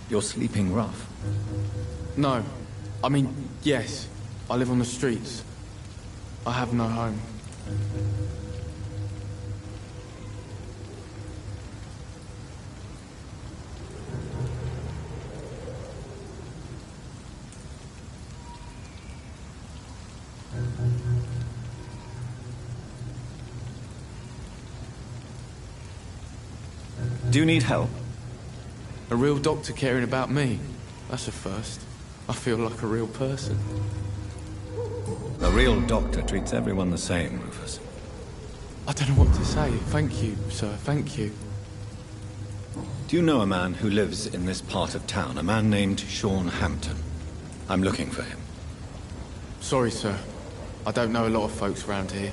You're sleeping rough? No. I mean, yes. I live on the streets. I have no home. Do you need help? A real doctor caring about me. That's a first. I feel like a real person. A real doctor treats everyone the same, Rufus. I don't know what to say. Thank you, sir. Thank you. Do you know a man who lives in this part of town? A man named Sean Hampton. I'm looking for him. Sorry, sir. I don't know a lot of folks around here.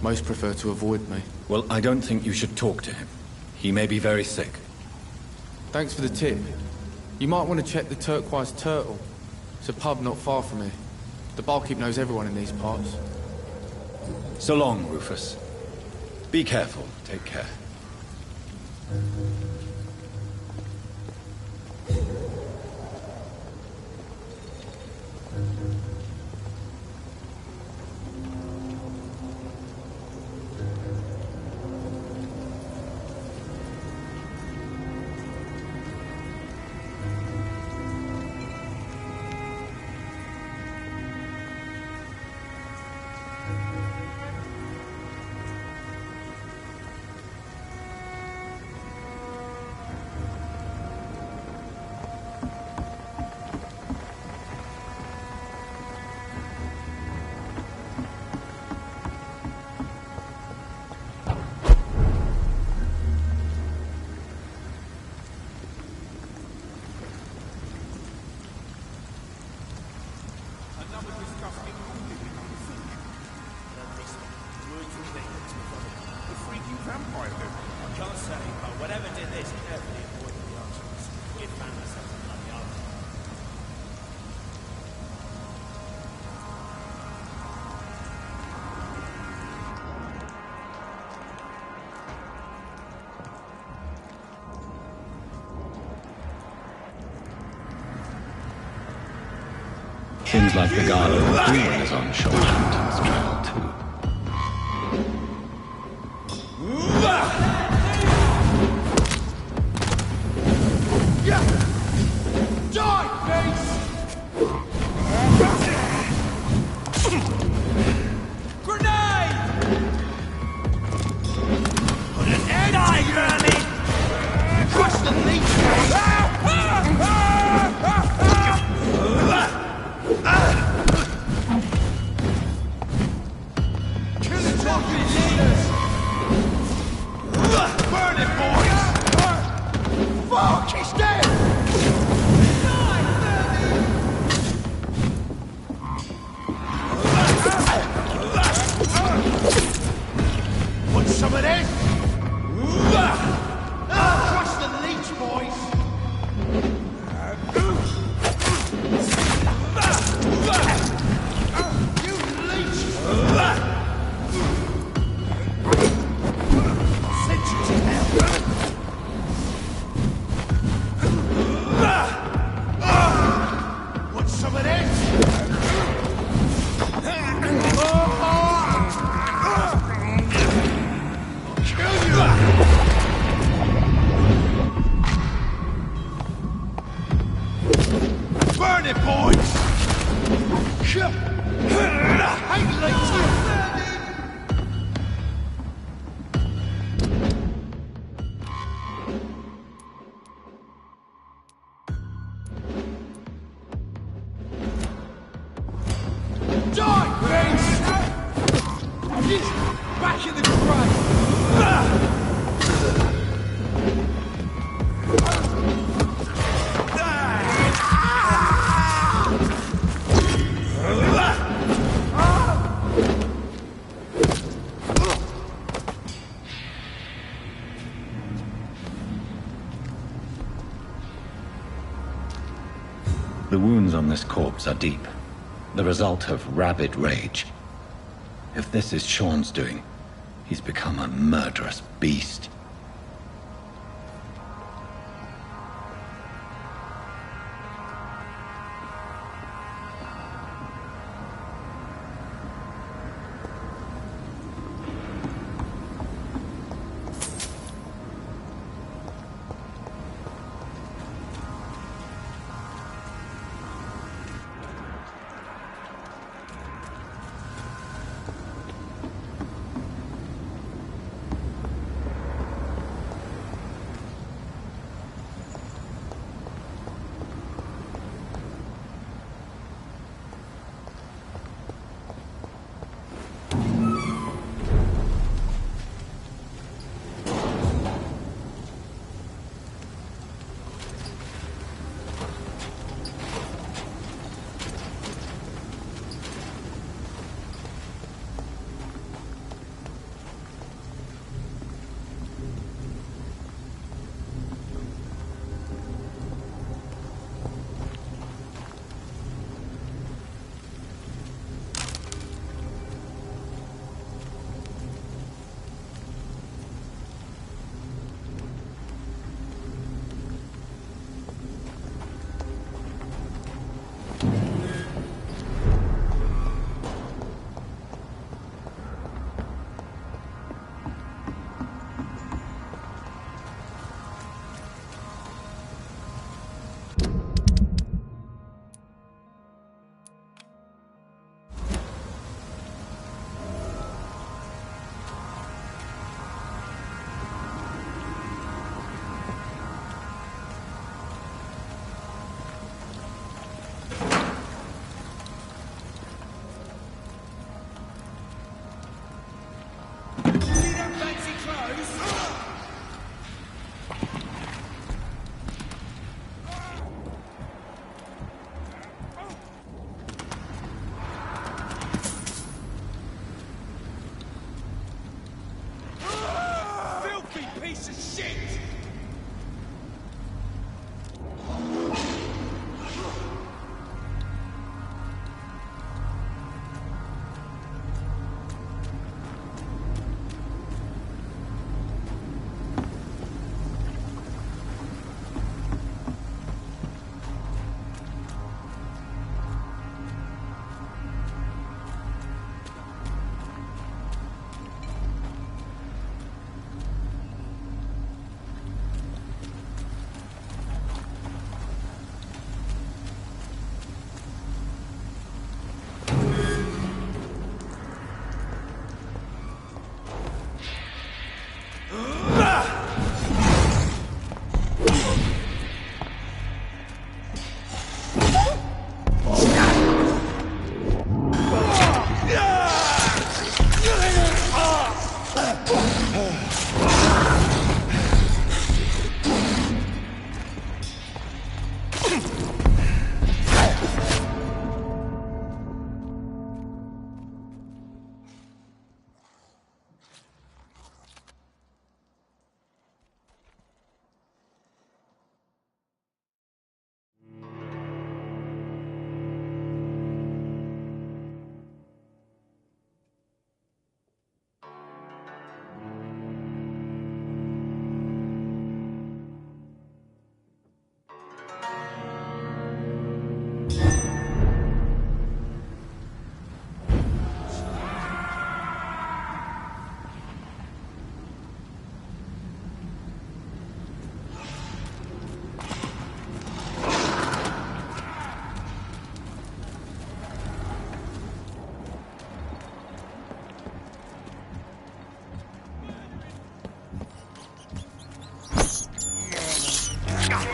Most prefer to avoid me. Well, I don't think you should talk to him. He may be very sick. Thanks for the tip. You might want to check the Turquoise Turtle. It's a pub not far from here. The barkeep knows everyone in these parts. So long, Rufus. Be careful. Take care. Seems like the guy over here is on Sean Hampton's trail too. Ah! The wounds on this corpse are deep, the result of rabid rage. If this is Sean's doing, he's become a murderous beast.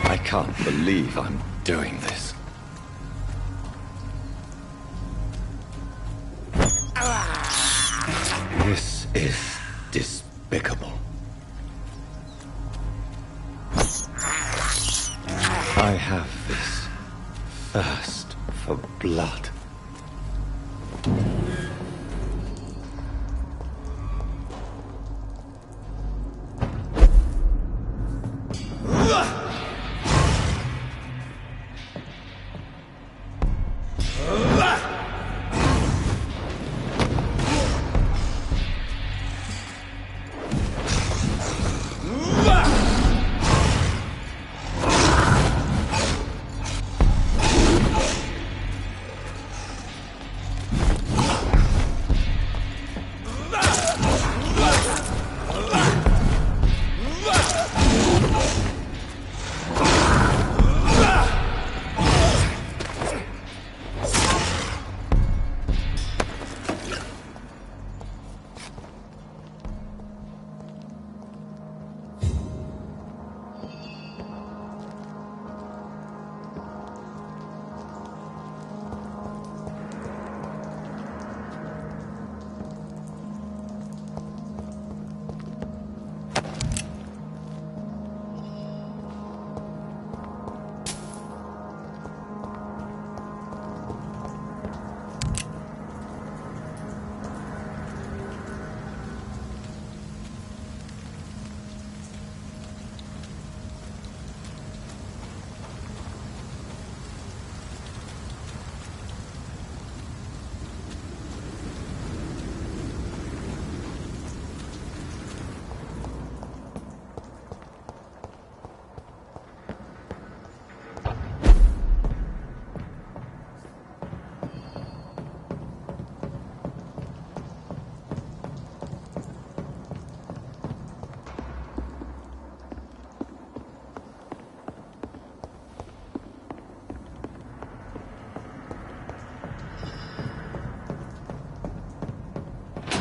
I can't believe I'm doing this. This is despicable. I have this thirst for blood.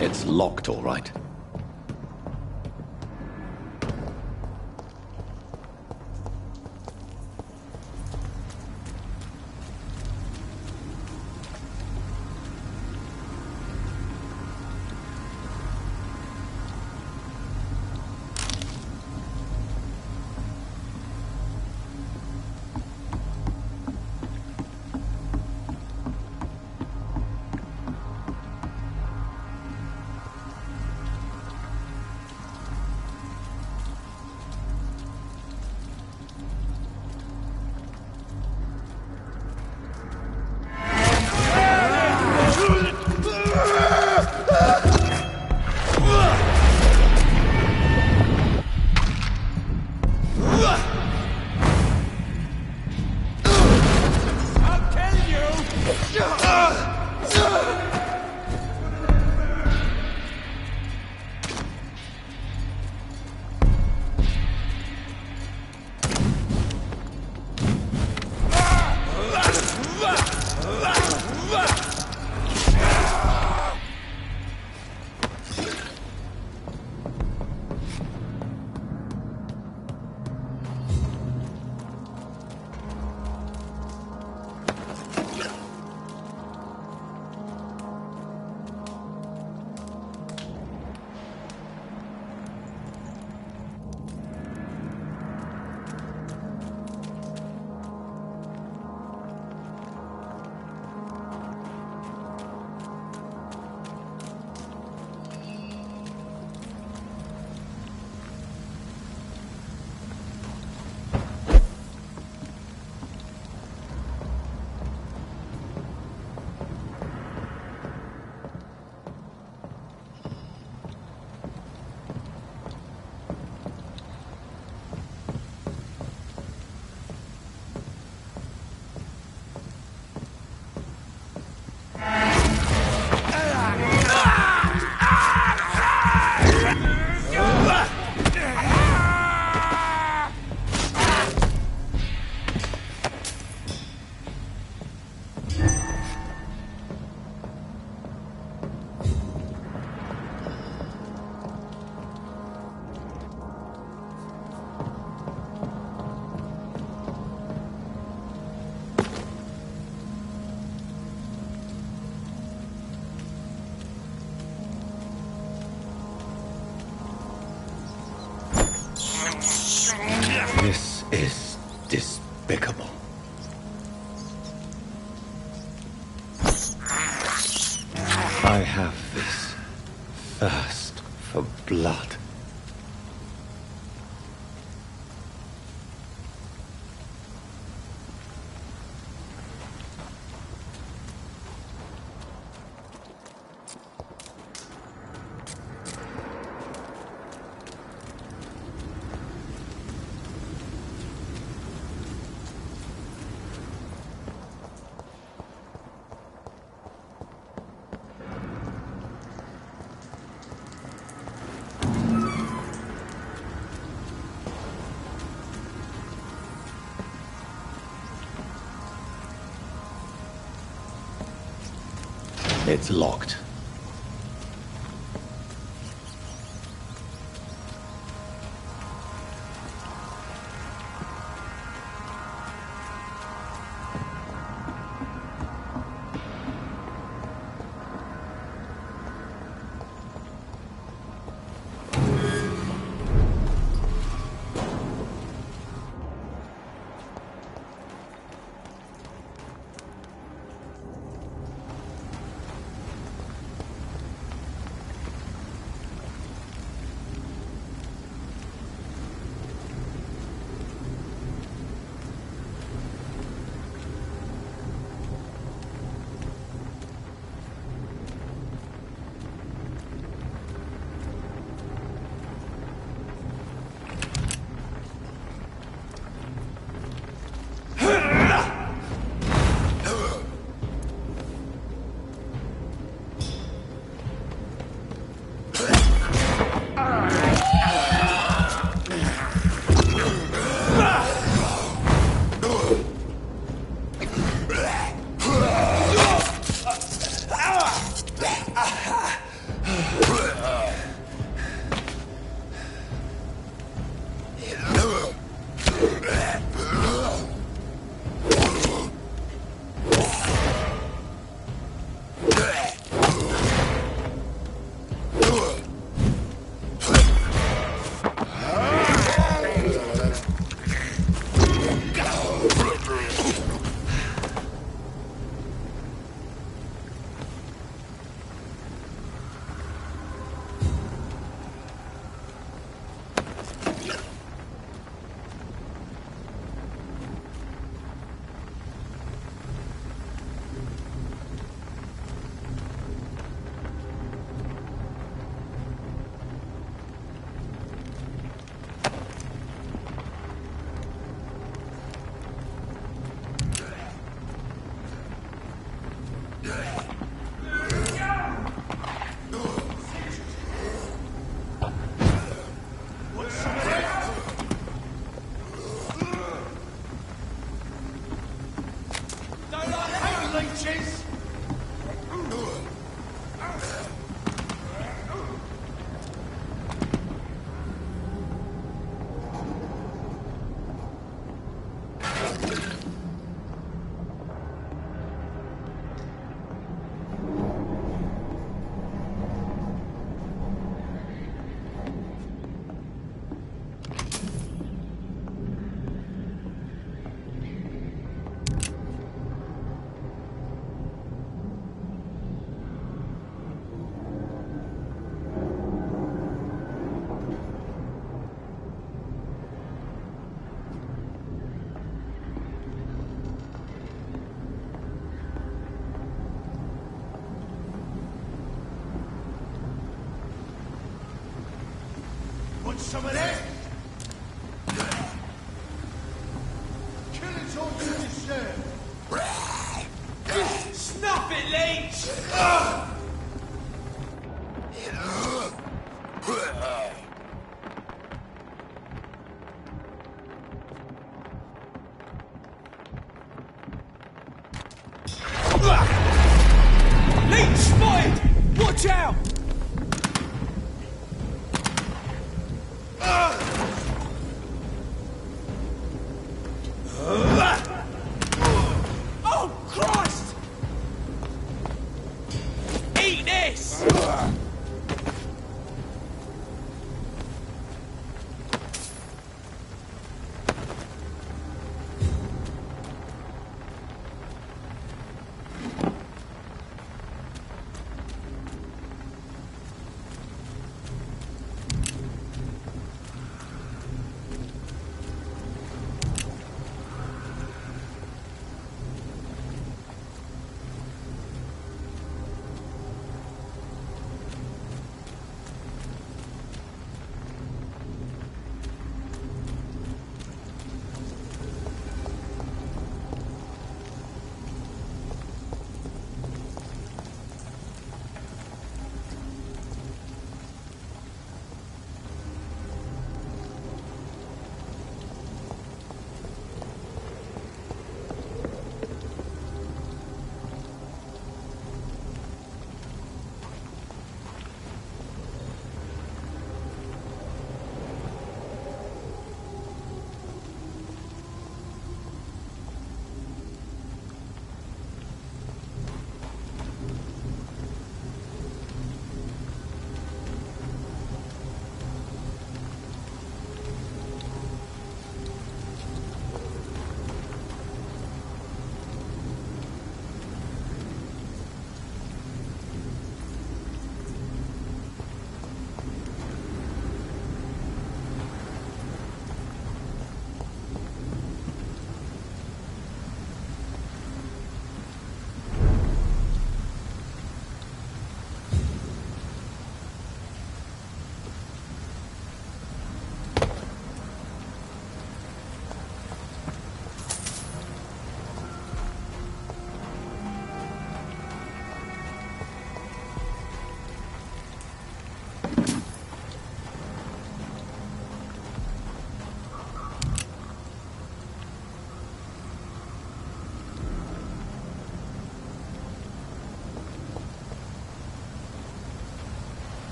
It's locked, all right. This is despicable. I have this thirst for blood. It's locked. Want some of that? Killing's all you deserve. Snuff it, Leech! Leech spotted! Watch out! Oh, Christ! Eat this!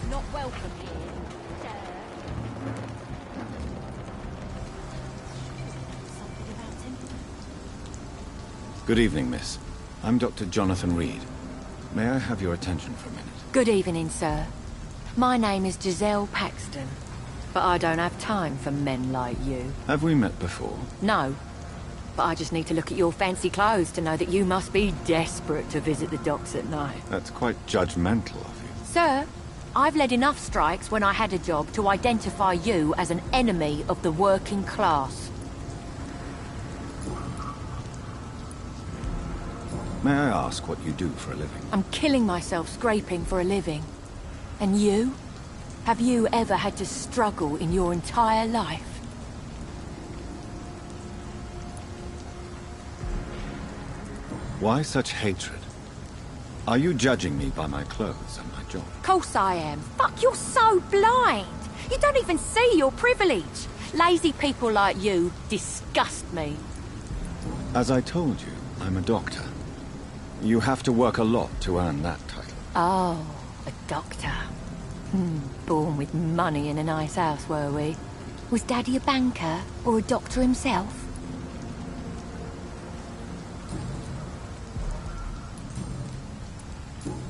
Not welcome here, sir. Something about him? Good evening, miss. I'm Dr. Jonathan Reed. May I have your attention for a minute? Good evening, sir. My name is Giselle Paxton, but I don't have time for men like you. Have we met before? No, but I just need to look at your fancy clothes to know that you must be desperate to visit the docks at night. That's quite judgmental of you. Sir, I've led enough strikes when I had a job to identify you as an enemy of the working class. May I ask what you do for a living? I'm killing myself scraping for a living. And you? Have you ever had to struggle in your entire life? Why such hatred? Are you judging me by my clothes and my job? Of course I am. Fuck, you're so blind. You don't even see your privilege. Lazy people like you disgust me. As I told you, I'm a doctor. You have to work a lot to earn that title. Oh, a doctor. Born with money in a nice house, were we? Was Daddy a banker or a doctor himself?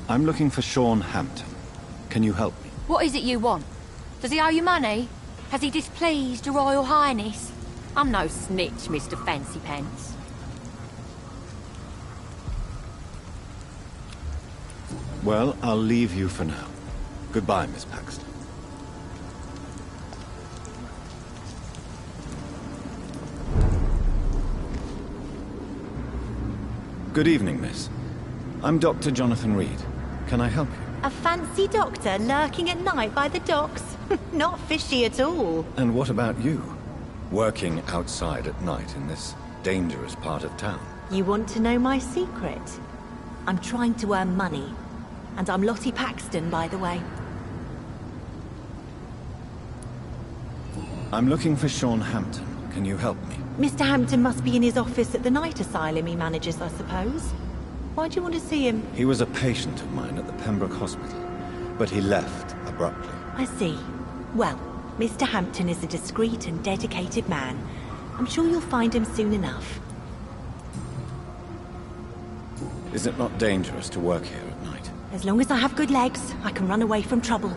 I'm looking for Sean Hampton. Can you help me? What is it you want? Does he owe you money? Has he displeased your Royal Highness? I'm no snitch, Mr. Fancy Pants. Well, I'll leave you for now. Goodbye, Miss Paxton. Good evening, miss. I'm Dr. Jonathan Reed. Can I help you? A fancy doctor lurking at night by the docks? Not fishy at all. And what about you? Working outside at night in this dangerous part of town? You want to know my secret? I'm trying to earn money. And I'm Lottie Paxton, by the way. I'm looking for Sean Hampton. Can you help me? Mr. Hampton must be in his office at the night asylum he manages, I suppose. Why do you want to see him? He was a patient of mine at the Pembroke Hospital, but he left abruptly. I see. Well, Mr. Hampton is a discreet and dedicated man. I'm sure you'll find him soon enough. Is it not dangerous to work here at night? As long as I have good legs, I can run away from trouble.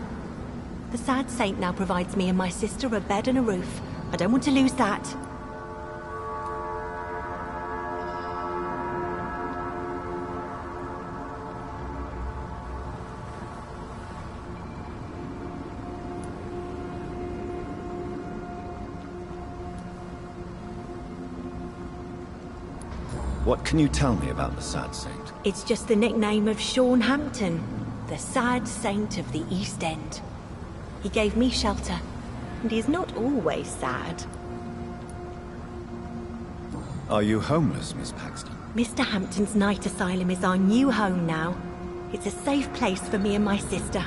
The sad saint now provides me and my sister a bed and a roof. I don't want to lose that. What can you tell me about the Sad Saint? It's just the nickname of Sean Hampton, the sad saint of the East End. He gave me shelter, and he's not always sad. Are you homeless, Miss Paxton? Mr. Hampton's night asylum is our new home now. It's a safe place for me and my sister.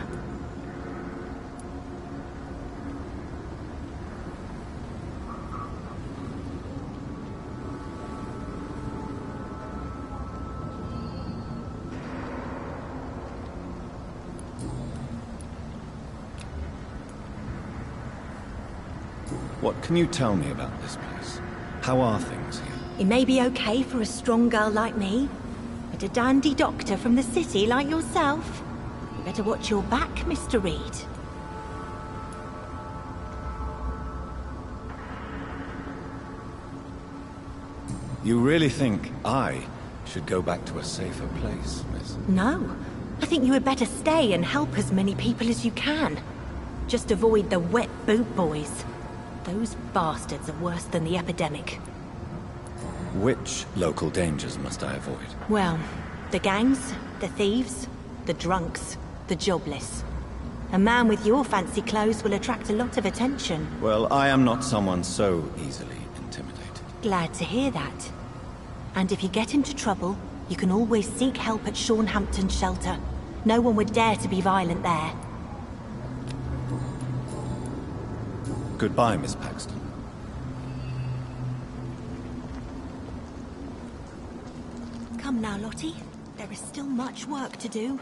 What can you tell me about this place? How are things here? It may be okay for a strong girl like me, but a dandy doctor from the city like yourself, you better watch your back, Mr. Reed. You really think I should go back to a safer place, miss? No. I think you had better stay and help as many people as you can. Just avoid the wet boot boys. Those bastards are worse than the epidemic. Which local dangers must I avoid? Well, the gangs, the thieves, the drunks, the jobless. A man with your fancy clothes will attract a lot of attention. Well, I am not someone so easily intimidated. Glad to hear that. And if you get into trouble, you can always seek help at Sean Hampton's shelter. No one would dare to be violent there. Goodbye, Miss Paxton. Come now, Lottie. There is still much work to do.